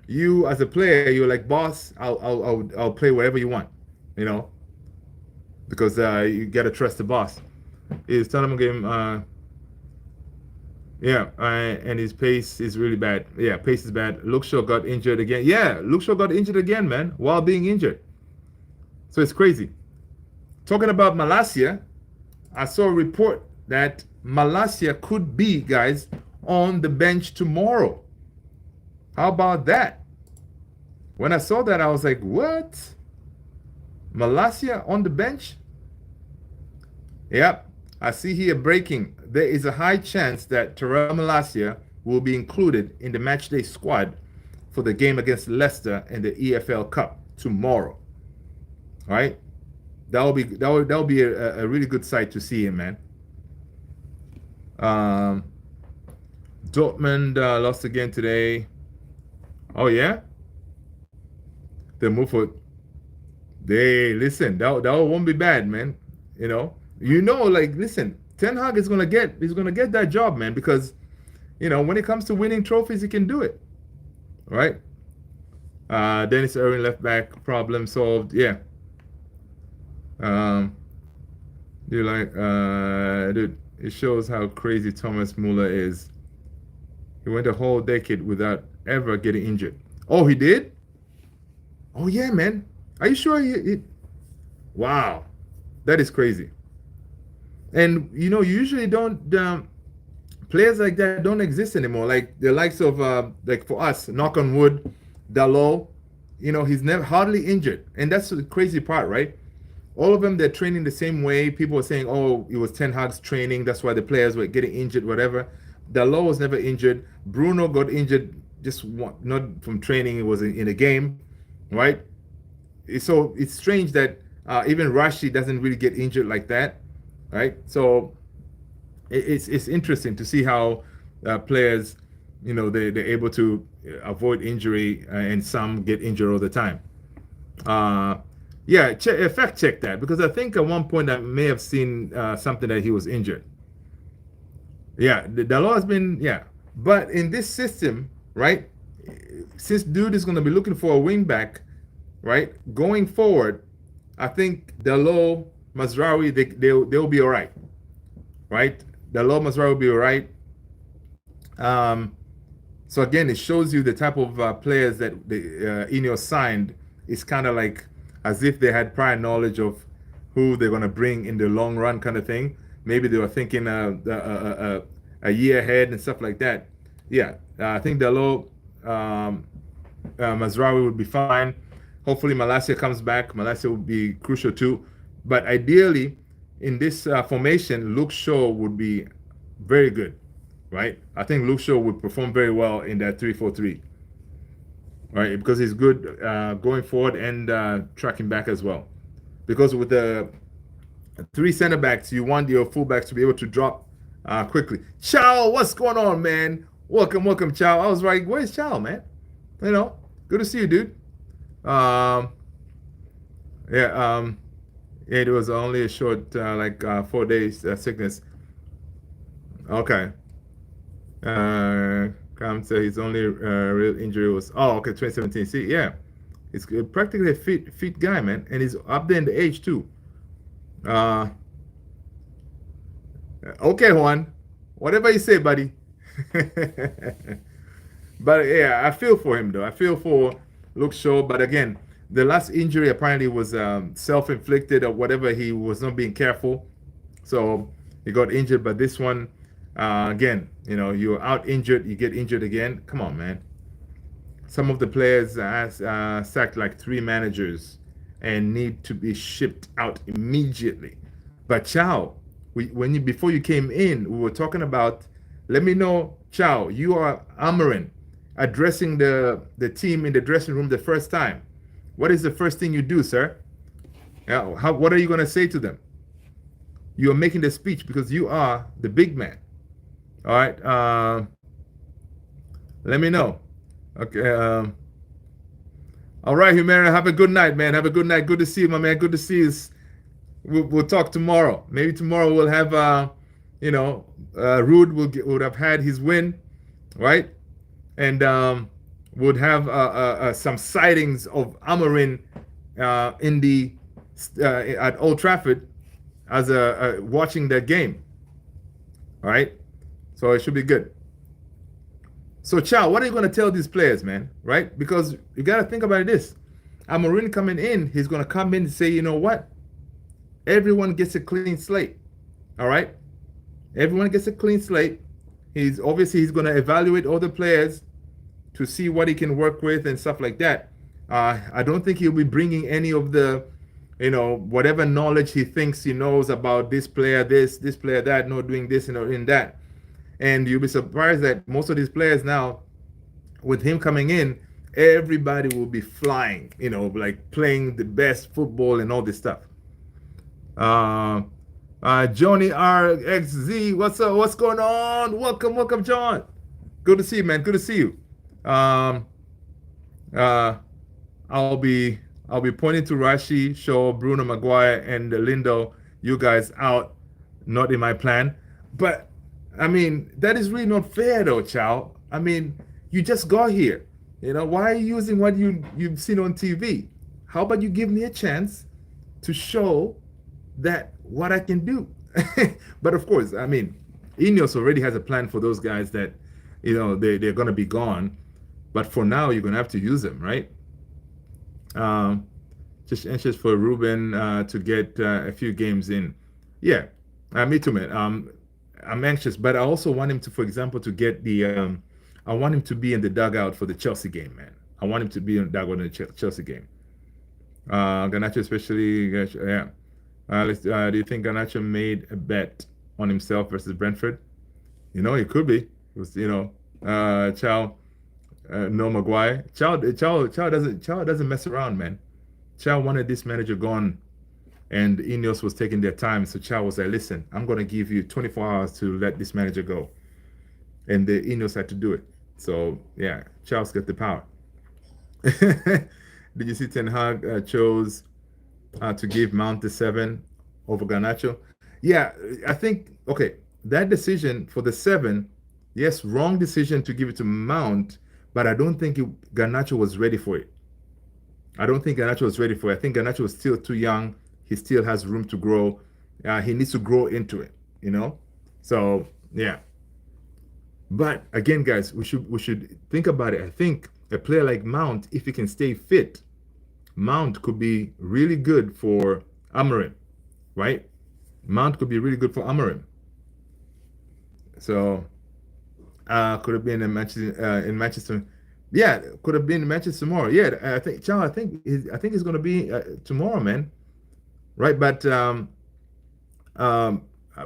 you as a player, you're like, boss, I'll play wherever you want, because you gotta trust the boss. His tournament game, yeah, and his pace is really bad. Yeah, pace is bad. Luke Shaw got injured again. Yeah, Luke Shaw got injured again, man, while being injured. So it's crazy. Talking about Malacia, I saw a report that Malacia could be, guys, on the bench tomorrow. How about that? When I saw that, I was like, what? Malacia on the bench? Yep, I see here breaking. There is a high chance that Terrell Malacia will be included in the matchday squad for the game against Leicester in the EFL Cup tomorrow. All right? That'll be a really good sight to see him, man. Dortmund lost again today. Oh yeah, the move for listen. That won't be bad, man. Like listen, Ten Hag is gonna get that job, man, because when it comes to winning trophies, he can do it, right? Dennis Irwin left back, problem solved. Yeah. Um, dude, it shows how crazy Thomas Muller is. He went a whole decade without ever getting injured. Oh, he did? Oh, yeah, man. Are you sure wow. That is crazy. And, you usually don't, players like that don't exist anymore. Like the likes of, like for us, knock on wood, Dalot, he's never hardly injured. And that's the crazy part, right? All of them, they're training the same way. People were saying, oh, it was Ten Hag's training. That's why the players were getting injured, whatever. Dalot was never injured. Bruno got injured not from training. It was in a game, right? So it's strange that even Rashi doesn't really get injured like that, right? So it's interesting to see how players, they're able to avoid injury, and some get injured all the time. Uh, yeah, fact check that, because I think at one point I may have seen something that he was injured. Yeah, the law has been, yeah, but in this system, right? Since dude is going to be looking for a wing back, right? Going forward, I think Dalot, Mazraoui, they'll be all right? Dalot, Mazraoui will be all right. So again, it shows you the type of players that the Ineos signed is kind of like as if they had prior knowledge of who they're going to bring in the long run, kind of thing. Maybe they were thinking a year ahead and stuff like that. Yeah, I think Dalot, Mazraoui would be fine. Hopefully, Malacia comes back. Malacia would be crucial too. But ideally, in this formation, Luke Shaw would be very good, right? I think Luke Shaw would perform very well in that 3-4-3, right? Because he's good going forward and tracking back as well. Because with the three center backs, you want your fullbacks to be able to drop quickly. Chow, what's going on, man? Welcome, Chow. I was like, where's Chow, man? Good to see you, dude. Yeah, it was only a short, 4 days sickness. Okay. Come say his only real injury was 2017. See, yeah, he's practically a fit guy, man, and he's up there in the age too. Okay, Juan, whatever you say, buddy. But yeah, I feel for him though. I feel for Luke Shaw, but again, the last injury apparently was self-inflicted or whatever. He was not being careful, so he got injured. But this one, again, you're out injured, you get injured again. Come on, man. Some of the players sacked like 3 managers and need to be shipped out immediately. But Chow, before you came in, we were talking about. Let me know, Chow. You are Amorim addressing the team in the dressing room the first time. What is the first thing you do, sir? What are you going to say to them? You are making the speech because you are the big man. All right. Let me know. Okay. All right, Humera. Have a good night, man. Have a good night. Good to see you, my man. Good to see you. We'll talk tomorrow. Maybe tomorrow we'll have, Rude would have had his win, right? And would have some sightings of Amorim at Old Trafford as watching that game. All right, so it should be good. So, Chow, what are you going to tell these players, man? Right? Because you got to think about this. Amorim coming in, he's going to come in and say, you know what? Everyone gets a clean slate. All right? Everyone gets a clean slate. He's going to evaluate all the players to see what he can work with and stuff like that. I don't think he'll be bringing any of the, whatever knowledge he thinks he knows about this player, this player, that, doing this and in that. And you'll be surprised that most of these players now, with him coming in, everybody will be flying, like playing the best football and all this stuff. Johnny RXZ, what's up? What's going on? Welcome, John. Good to see you, man. Good to see you. I'll be pointing to Rashi, Shaw, Bruno Maguire, and Lindo. You guys out, not in my plan. But I mean, that is really not fair, though, Chow. I mean, you just got here. Why are you using what you've seen on TV? How about you give me a chance to show that what I can do? But of course, I mean, Ineos already has a plan for those guys that, they're going to be gone. But for now, you're going to have to use them, right? Um, just anxious for Ruben to get a few games in. Yeah, me too, man. I'm anxious, but I also want him to, for example, to get the. I want him to be in the dugout for the Chelsea game, man. I want him to be in the dugout in the Chelsea game. Garnacho, especially, yeah. Do you think Garnacho made a bet on himself versus Brentford? It could be. It was, Chow, no Maguire. Chow doesn't mess around, man. Chow wanted this manager gone, and Ineos was taking their time. So Chow was like, "Listen, I'm gonna give you 24 hours to let this manager go," and the Ineos had to do it. So yeah, Chow's got the power. Did you see Ten Hag chose to give Mount the 7 over Garnacho? Yeah, I think okay. That decision for the 7, yes, wrong decision to give it to Mount, but I don't think Garnacho was ready for it. I don't think Garnacho was ready for it. I think Garnacho was still too young. He still has room to grow. He needs to grow into it. So yeah. But again, guys, we should think about it. I think a player like Mount, if he can stay fit, Mount could be really good for Amorim, right? Mount could be really good for Amorim. So could have been in Manchester. Yeah, could have been in Manchester tomorrow. Yeah, I think Chow. I think he's going to be tomorrow, man. Right, but um,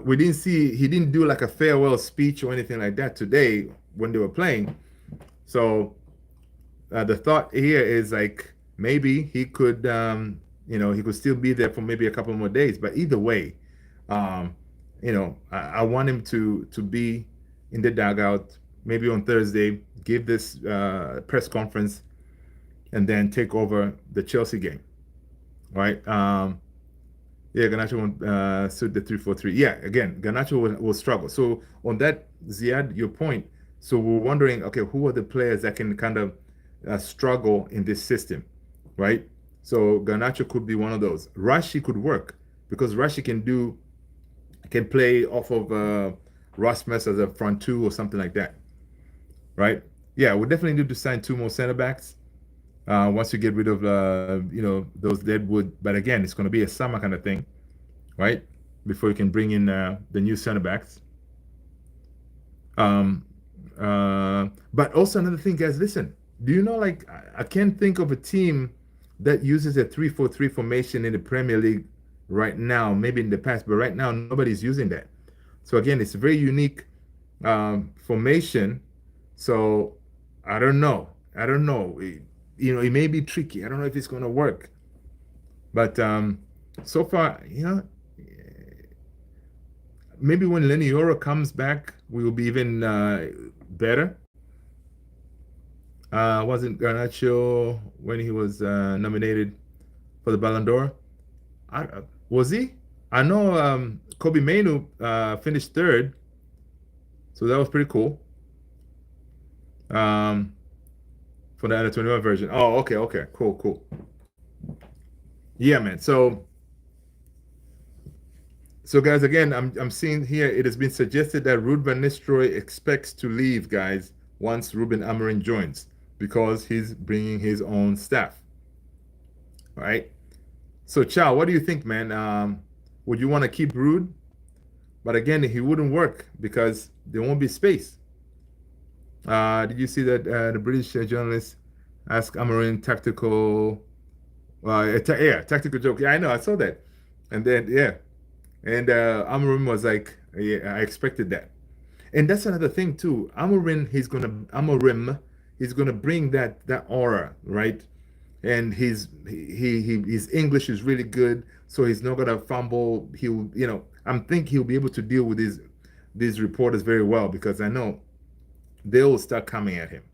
we didn't see he didn't do like a farewell speech or anything like that today when they were playing. So the thought here is like maybe he could he could still be there for maybe a couple more days. But either way, um, I want him to be in the dugout maybe on Thursday, give this press conference, and then take over the Chelsea game, right? Yeah, Garnacho won't suit the 3-4-3. Yeah, again, Garnacho will struggle. So on that, Ziad, your point. So we're wondering, okay, who are the players that can kind of struggle in this system, right? So Garnacho could be one of those. Rashi could work because Rashi can play off of Rasmus as a front two or something like that, right? Yeah, we definitely need to sign 2 more center backs once you get rid of those deadwood. But again, it's going to be a summer kind of thing, right? Before you can bring in the new center backs. But also another thing, guys, listen. Do you know, like, I can't think of a team that uses a 3-4-3 formation in the Premier League right now. Maybe in the past, but right now nobody's using that. So again, it's a very unique formation. So I don't know. It may be tricky. I don't know if it's going to work. But so far, maybe when Lenny Yoro comes back, we will be even better. Wasn't Garnacho when he was nominated for the Ballon d'Or? Was he? I know Kobe Mainu finished 3rd, so that was pretty cool. For the under 21 version. Oh, okay, cool. Yeah, man. So guys, again, I'm seeing here it has been suggested that Ruud van Nistelrooy expects to leave, guys, once Ruben Amorim joins because he's bringing his own staff. All right. So, Chow, what do you think, man? Would you want to keep Ruud? But again, he wouldn't work because there won't be space. Did you see that the British journalist asked Amorim tactical? Tactical joke. Yeah, I know. I saw that. And then and Amorim was like, "Yeah, I expected that." And that's another thing too. Amorim, he's gonna bring that aura, right? And his English is really good, so he's not gonna fumble. He'll be able to deal with these reporters very well because I know they'll start coming at him,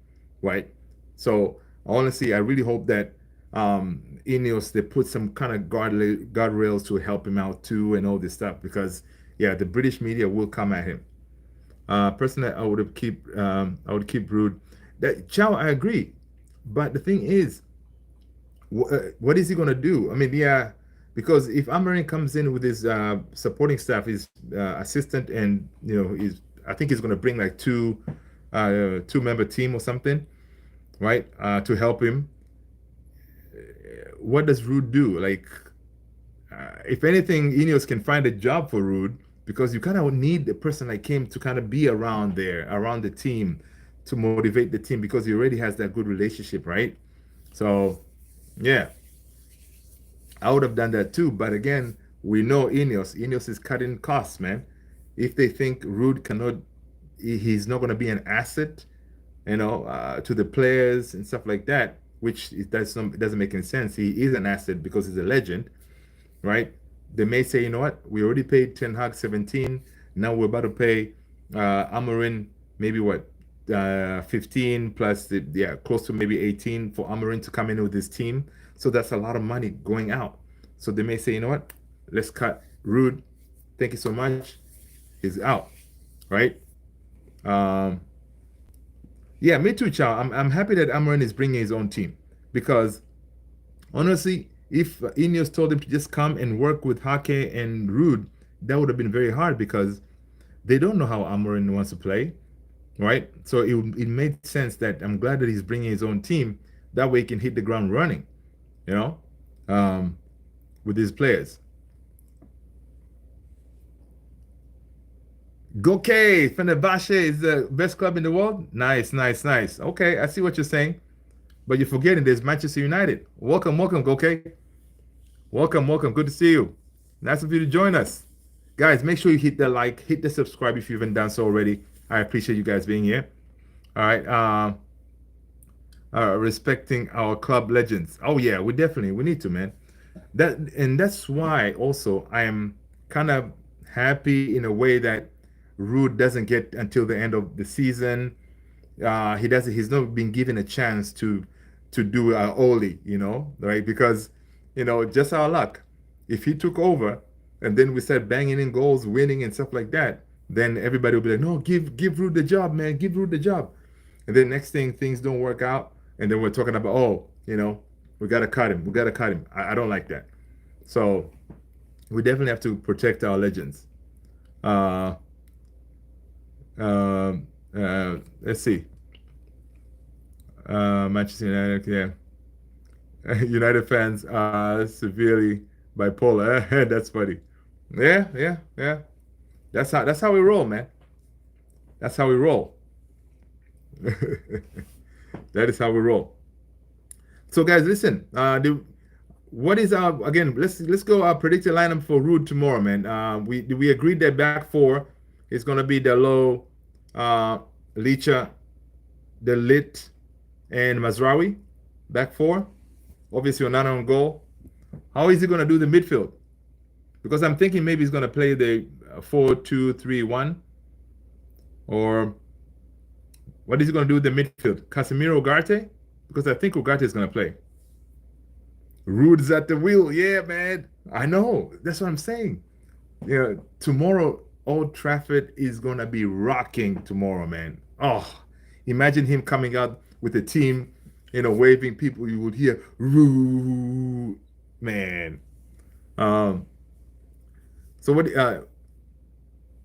right? So honestly, I really hope that Ineos they put some kind of guardrails to help him out too, and all this stuff because the British media will come at him. Personally, I would keep Ruud. Chow, I agree. But the thing is, what is he gonna do? I mean, yeah, because if Amorim comes in with his supporting staff, his assistant, and he's I think he's gonna bring like two-member team or something, right? To help him. What does Rude do? Like, if anything, Ineos can find a job for Rude because you kind of need a person like him to kind of be around there, around the team, to motivate the team because he already has that good relationship, right? So, yeah, I would have done that too. But again, we know Ineos. Ineos is cutting costs, man. If they think Rude cannot, he's not going to be an asset, to the players and stuff like that, which it doesn't make any sense. He is an asset because he's a legend, right? They may say, you know what, we already paid Ten Hag 17. Now we're about to pay Amorim maybe what 15 plus close to maybe 18 for Amorim to come in with his team. So that's a lot of money going out. So they may say, you know what, let's cut Rude. Thank you so much. He's out, right? Um, yeah, me too, Chow. I'm happy that Amorim is bringing his own team because honestly, if Ineos told him to just come and work with Hake and Rude, that would have been very hard because they don't know how Amorim wants to play, right? So it made sense that I'm glad that he's bringing his own team. That way he can hit the ground running, you know, um, with his players. Goke, Fenerbahce is the best club in the world. Nice, nice, nice. Okay, I see what you're saying. But you're forgetting there's Manchester United. Welcome, welcome, Goke. Welcome, welcome. Good to see you. Nice of you to join us. Guys, make sure you hit the like, hit the subscribe if you haven't done so already. I appreciate you guys being here. All right. Respecting our club legends. Oh yeah, we need to, man. That's why also I am kind of happy in a way that Rude doesn't get until the end of the season. He's not been given a chance to do Oli, right? Because just our luck. If he took over and then we start banging in goals, winning and stuff like that, then everybody will be like, no, give Rude the job, man, give Rude the job. And then next thing things don't work out, and then we're talking about, we gotta cut him, I don't like that. So we definitely have to protect our legends. Uh, let's see. Manchester United, yeah. United fans are severely bipolar. That's funny. Yeah, yeah, yeah. That's how we roll, man. That's how we roll. That is how we roll. So, guys, listen. What is our again? Let's go our predicted lineup for Rude tomorrow, man. We agreed that back four is gonna be the low, Licha, the lit, and Mazraoui. Back four. Obviously, Onana on goal. How is he gonna do the midfield? Because I'm thinking maybe he's gonna play the 4-2-3-1, or what is he gonna do with the midfield? Casemiro, Ugarte? Because I think Ugarte is gonna play. Rude is at the wheel. Yeah, man. I know. That's what I'm saying. Yeah, tomorrow Old Trafford is gonna be rocking tomorrow, man. Oh, imagine him coming out with a team, waving people. You would hear Rude, man. Um, so what?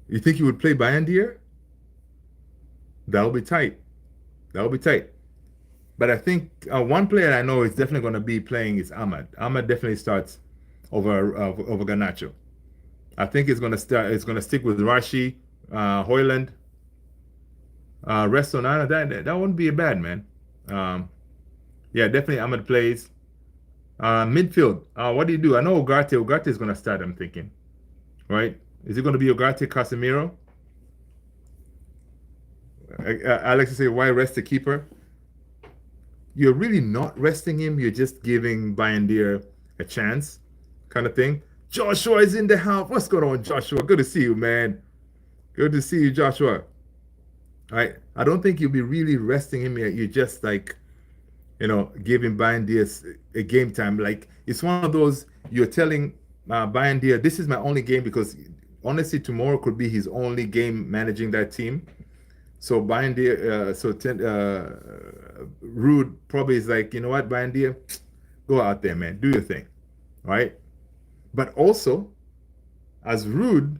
You think he would play Bayandier? That'll be tight. That'll be tight. But I think one player I know is definitely going to be playing is Ahmad. Ahmad definitely starts over Garnacho. I think it's going to start. It's going to stick with Rashi, Hoyland, rest Onana. That wouldn't be a bad, man. Yeah, definitely Ahmad plays. Midfield. What do you do? I know Ugarte. Ugarte is going to start. I'm thinking, right? Is it going to be Ugarte, Casemiro? Alex say, why rest the keeper? You're really not resting him. You're just giving Bayandier a chance, kind of thing. Joshua is in the house. What's going on, Joshua? Good to see you, man. Good to see you, Joshua. All right. I don't think you'll be really resting him yet. You just giving Bayandier a game time. Like it's one of those you're telling Bayandier, this is my only game because honestly, tomorrow could be his only game managing that team. So Bindia, Rude probably is like, you know what, Bindia, go out there, man, do your thing, right? But also, as Rude,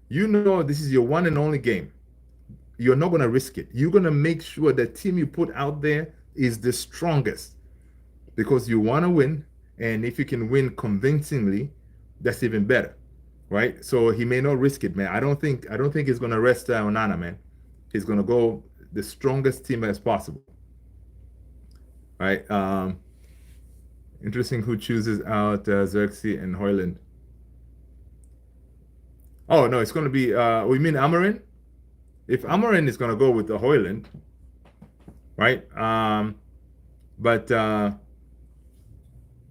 you know this is your one and only game. You're not going to risk it. You're going to make sure the team you put out there is the strongest because you want to win. And if you can win convincingly, that's even better, right? So he may not risk it, man. I don't think he's going to rest Onana, man. He's going to go the strongest team as possible, right? Interesting who chooses out Xerxes and Hoyland. Oh no, it's going to be. We mean Amorim? If Amorim is going to go with the Hoyland, right? But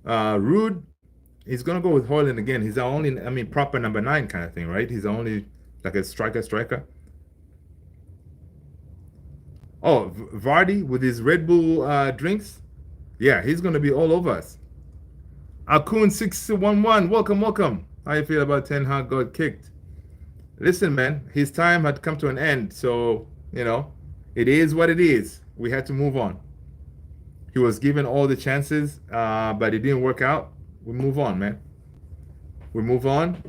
Rude, he's going to go with Hoyland again. He's the only, I mean, proper number 9 kind of thing, right? He's the only like a striker. Oh, Vardy with his Red Bull drinks. Yeah, he's going to be all over us. Akun 611, welcome. How you feel about Ten Hag got kicked? Listen, man, his time had come to an end. So, it is what it is. We had to move on. He was given all the chances, but it didn't work out. We move on, man. We move on.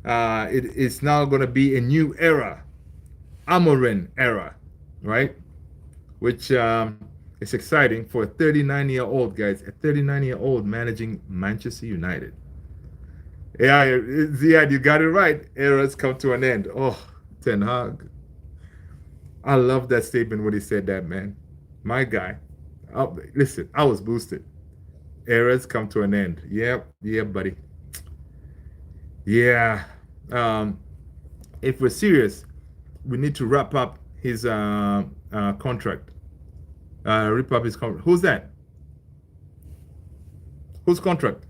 It's now going to be a new era. Amorim era, right? Which is exciting for a 39-year-old, guys. A 39-year-old managing Manchester United. Yeah, Ziad, you got it right. Eras come to an end. Oh, Ten Hag. I love that statement when he said that, man. My guy. Listen, I was boosted. Eras come to an end. Yeah, buddy. Yeah. If we're serious, we need to wrap up his contract. Rip up his contract. Who's that? Whose contract?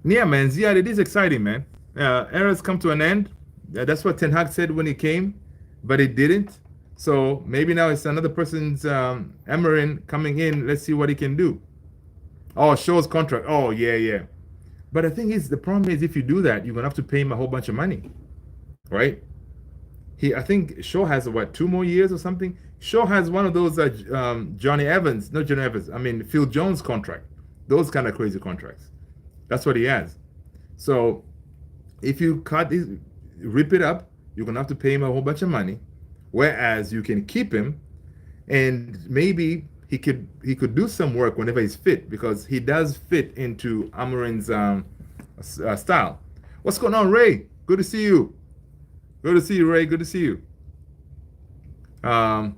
Yeah, man. Ziad, it is exciting, man. Eras come to an end. That's what Ten Hag said when he came, but it didn't. So maybe now it's another person's Amorim coming in. Let's see what he can do. Oh, Shaw's contract. Oh, yeah. But the thing is, the problem is if you do that, you're going to have to pay him a whole bunch of money, right? I think Shaw has, 2 more years or something? Shaw has one of those Johnny Evans, not Johnny Evans, I mean Phil Jones contract. Those kind of crazy contracts. That's what he has. So if you rip it up, you're going to have to pay him a whole bunch of money. Whereas you can keep him and maybe he could do some work whenever he's fit because he does fit into Amorim's style. What's going on, Ray? Good to see you. Good to see you, Ray. Good to see you. I'm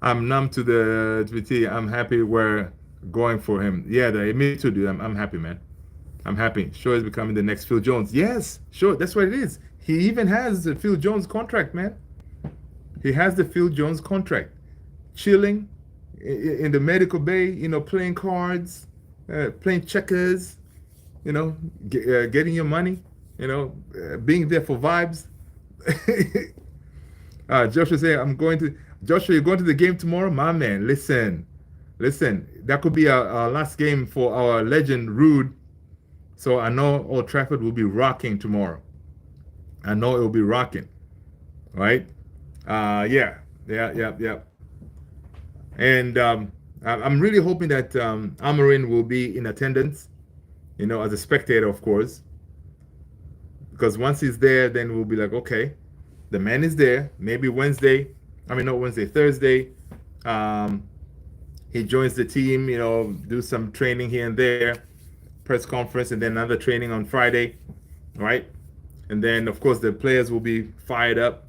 numb to the TBT. I'm happy we're going for him. Yeah, me too, dude. I'm happy, man. I'm happy. Shaw is becoming the next Phil Jones. Yes, sure. That's what it is. He even has the Phil Jones contract, man. He has the Phil Jones contract. Chilling in the medical bay, playing cards, playing checkers, getting your money, being there for vibes. Joshua saying, Joshua, you're going to the game tomorrow? My man, listen, that could be our last game for our legend, Rude. So I know Old Trafford will be rocking tomorrow. I know it will be rocking, right? Yeah. And I'm really hoping that Amorim will be in attendance, as a spectator, of course. Because once he's there, then we'll be like, okay, the man is there. Maybe Thursday. He joins the team, do some training here and there, press conference, and then another training on Friday, right? And then, of course, the players will be fired up.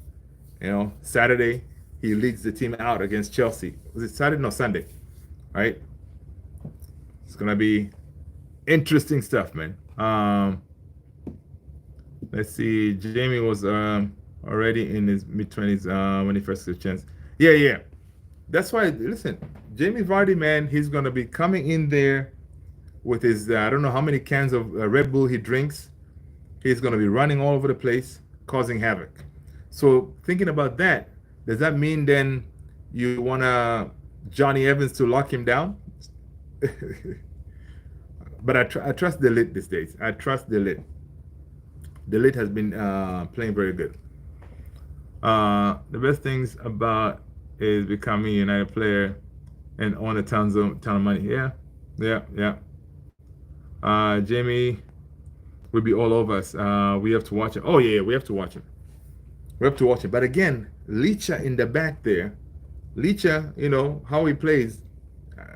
Saturday, he leads the team out against Chelsea. Was it Saturday? No, Sunday, right? It's going to be interesting stuff, man. Let's see. Jamie was already in his mid-20s when he first got a chance. Yeah. That's why, listen, Jamie Vardy, man, he's going to be coming in there with his, I don't know how many cans of Red Bull he drinks. He's going to be running all over the place, causing havoc. So thinking about that, does that mean then you want Johnny Evans to lock him down? But I trust the lit these days. I trust the lit. The lit has been playing very good. The best things about is becoming a United player and own a ton of money. Yeah, yeah, yeah. Jamie will be all over us. We have to watch it. Oh yeah, we have to watch it. We have to watch it. But again, Licha in the back there, Licha, how he plays,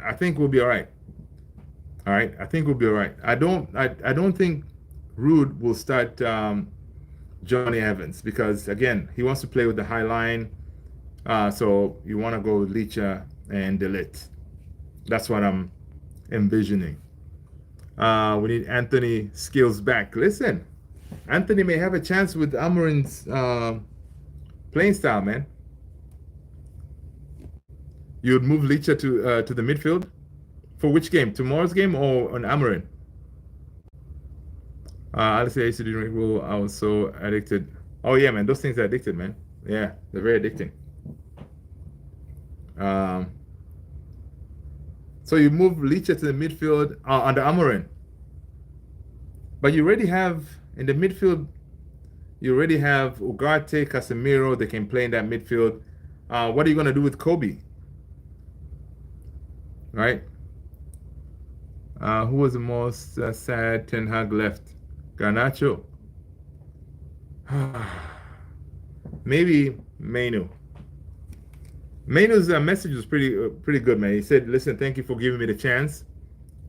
I think we'll be all right. All right, I think we'll be all right. I don't think Rude will start Johnny Evans because again, he wants to play with the high line. So you want to go with Licha and Delit. That's what I'm envisioning. We need Anthony Skills back. Listen, Anthony may have a chance with Amorim's playing style, man. You would move Licha to the midfield for which game? Tomorrow's game or on Amorim? Honestly, I used to drink. Well, I was so addicted. Oh yeah, man, those things are addicted, man. Yeah, they're very addicting. So you move Licha to the midfield under Amorim. But you already have, in the midfield, you already have Ugarte, Casemiro, they can play in that midfield. What are you going to do with Kobe? Right? Who was the most sad Ten Hag left? Garnacho? Maybe Mainu. Mainu's message was pretty good, man. He said, "Listen, thank you for giving me the chance."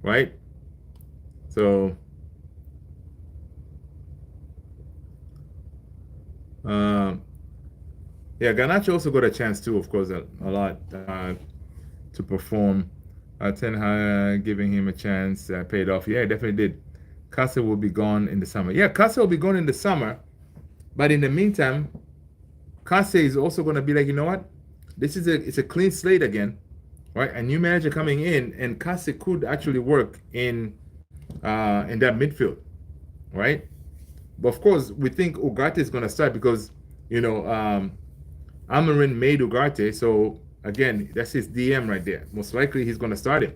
Right? So, yeah, Garnacho also got a chance too, of course, a lot to perform. Ten Hag giving him a chance paid off. Yeah, it definitely did. Casa will be gone in the summer. Yeah, Casa will be gone in the summer, but in the meantime, Casa is also going to be like, you know what? It's a clean slate again, right? A new manager coming in, and Kase could actually work in that midfield, right? But of course, we think Ugarte is going to start because Amorim made Ugarte, so again, that's his DM right there. Most likely, he's going to start him,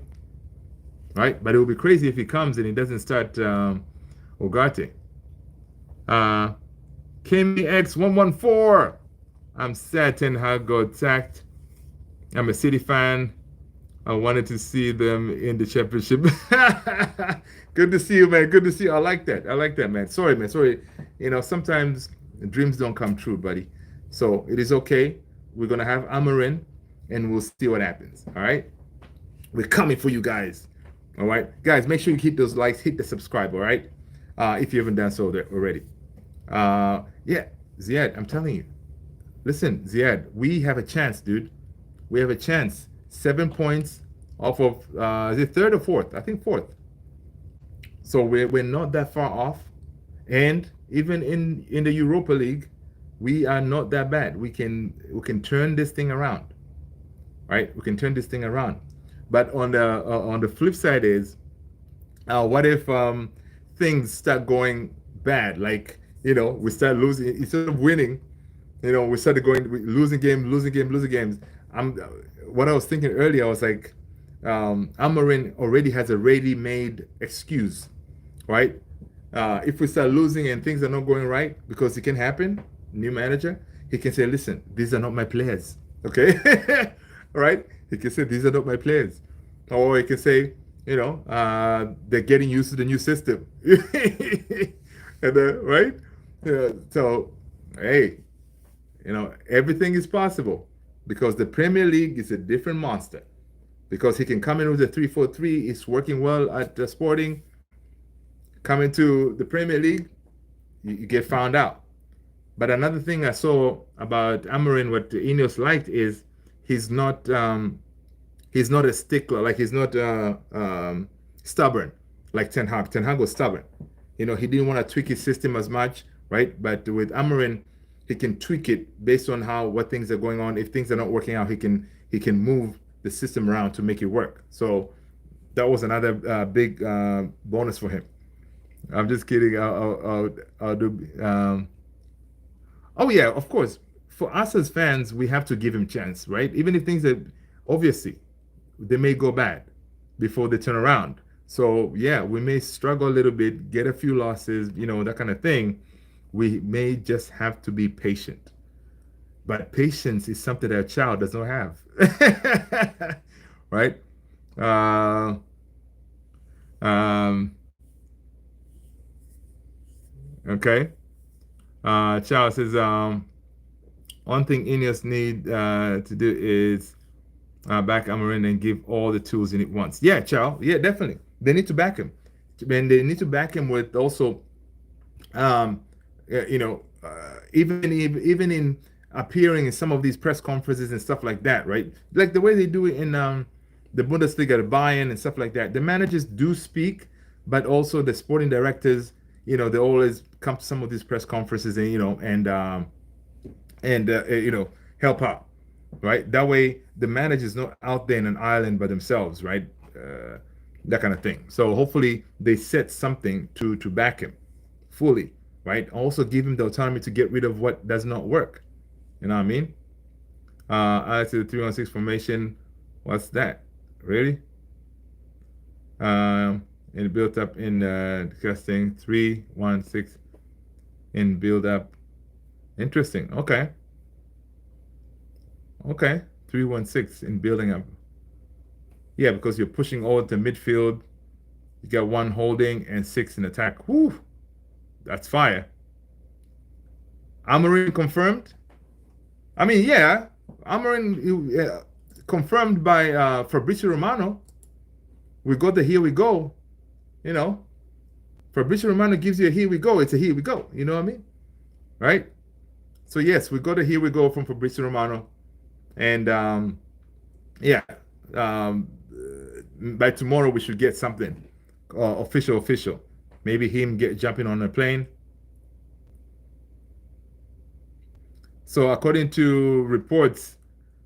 right? But it would be crazy if he comes and he doesn't start Ugarte. KMX114. I'm sad Ten Hag got sacked. I'm a City fan. I wanted to see them in the championship. Good to see you, man. Good to see you. I like that. I like that, man. Sorry, man. Sorry. Sometimes dreams don't come true, buddy. So it is okay. We're going to have Amorim, and we'll see what happens. All right? We're coming for you guys. All right? Guys, make sure you hit those likes. Hit the subscribe, all right? If you haven't done so already. Yeah, Ziad, I'm telling you. Listen, Ziad, we have a chance, dude. We have a chance. 7 points off of, is it third or fourth? I think fourth. So we're not that far off. And even in the Europa League, we are not that bad. We can turn this thing around, right? We can turn this thing around. But on the flip side is, what if things start going bad? Like, we start losing instead of winning. We started losing games. What I was thinking earlier, I was like, Amorim already has a ready-made excuse, right? If we start losing and things are not going right, because it can happen, new manager, he can say, listen, these are not my players, okay? Right? He can say, these are not my players. Or he can say, they're getting used to the new system. And right? So, hey, everything is possible because the Premier League is a different monster. Because he can come in with a 3-4-3, it's working well at the Sporting. Coming to the Premier League, you get found out. But another thing I saw about Amorim, what Ineos liked is he's not a stickler, like he's not stubborn like Ten Hag. Ten Hag was stubborn. He didn't want to tweak his system as much, right? But with Amorim, he can tweak it based on what things are going on. If things are not working out, he can move the system around to make it work. So that was another big bonus for him. I'm just kidding. I'll do. Oh yeah, of course. For us as fans, we have to give him a chance, right? Even if things are obviously they may go bad before they turn around. So yeah, we may struggle a little bit, get a few losses, that kind of thing. We may just have to be patient. But patience is something that a child does not have. Right? Uh, um, okay. Child says, one thing Ineos need to do is back Amorim and give all the tools in it once. Yeah, Chow. Yeah, definitely. They need to back him. And they need to back him with also, um, even in appearing in some of these press conferences and stuff like that, right? Like the way they do it in the Bundesliga, the Bayern and stuff like that. The managers do speak, but also the sporting directors, they always come to some of these press conferences and help out, right? That way, the manager's not out there in an island by themselves, right? That kind of thing. So hopefully, they set something to back him fully, right? Also, give him the autonomy to get rid of what does not work. You know what I mean? I see the 3-1-6 formation. What's that? Really? And built up in discussing 3-1-6 in build up. Interesting. Okay. Okay. 3-1-6 in building up. Yeah, because you're pushing all to midfield. You got one holding and 6 in attack. Whew. That's fire. Amorim confirmed? I mean, yeah. Amorim confirmed by Fabrizio Romano. We got the here we go. Fabrizio Romano gives you a here we go. It's a here we go. You know what I mean? Right? So, yes, we got a here we go from Fabrizio Romano. And, yeah. By tomorrow, we should get something official. Maybe him jumping on a plane. So, according to reports,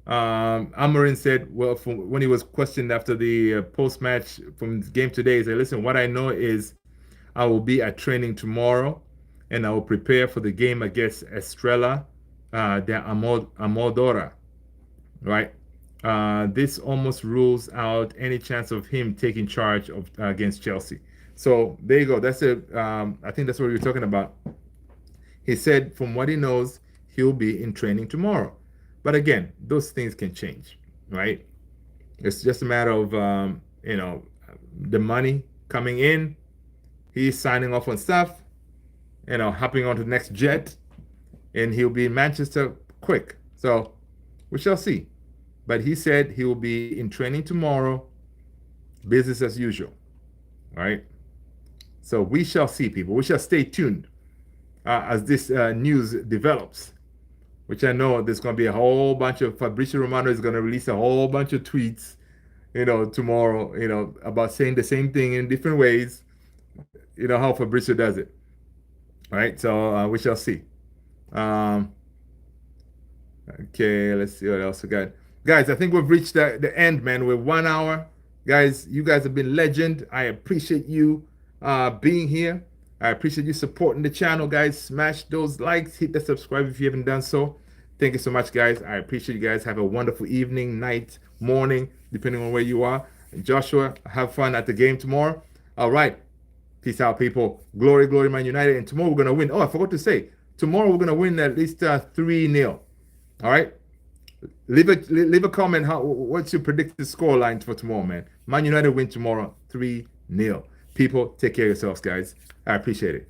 Amorim said, well, when he was questioned after the post-match from the game today, he said, listen, what I know is I will be at training tomorrow, and I will prepare for the game against Estrella de Amodora, right? This almost rules out any chance of him taking charge of against Chelsea. So there you go. That's I think that's what we were talking about. He said, from what he knows, he'll be in training tomorrow. But again, those things can change, right? It's just a matter of the money coming in. He's signing off on stuff, hopping on to the next jet, and he'll be in Manchester quick. So we shall see. But he said he will be in training tomorrow, business as usual, right? So we shall see, people. We shall stay tuned as this news develops, which I know there's going to be a whole bunch of Fabrizio Romano is going to release a whole bunch of tweets, tomorrow, about saying the same thing in different ways. You know how Fabrizio does it, right? So we shall see. Okay, let's see what else we got. Guys, I think we've reached the end, man. We're 1 hour. Guys, you guys have been legend. I appreciate you being here. I appreciate you supporting the channel, guys. Smash those likes. Hit the subscribe if you haven't done so. Thank you so much, guys. I appreciate you guys. Have a wonderful evening, night, morning, depending on where you are. And Joshua, have fun at the game tomorrow. All right. Peace out, people. Glory, glory, Man United. And tomorrow we're going to win. Oh, I forgot to say. Tomorrow we're going to win at least 3-0. All right. Leave a comment. What's your predicted score line for tomorrow, man? Man United win tomorrow 3-0. People, take care of yourselves, guys. I appreciate it.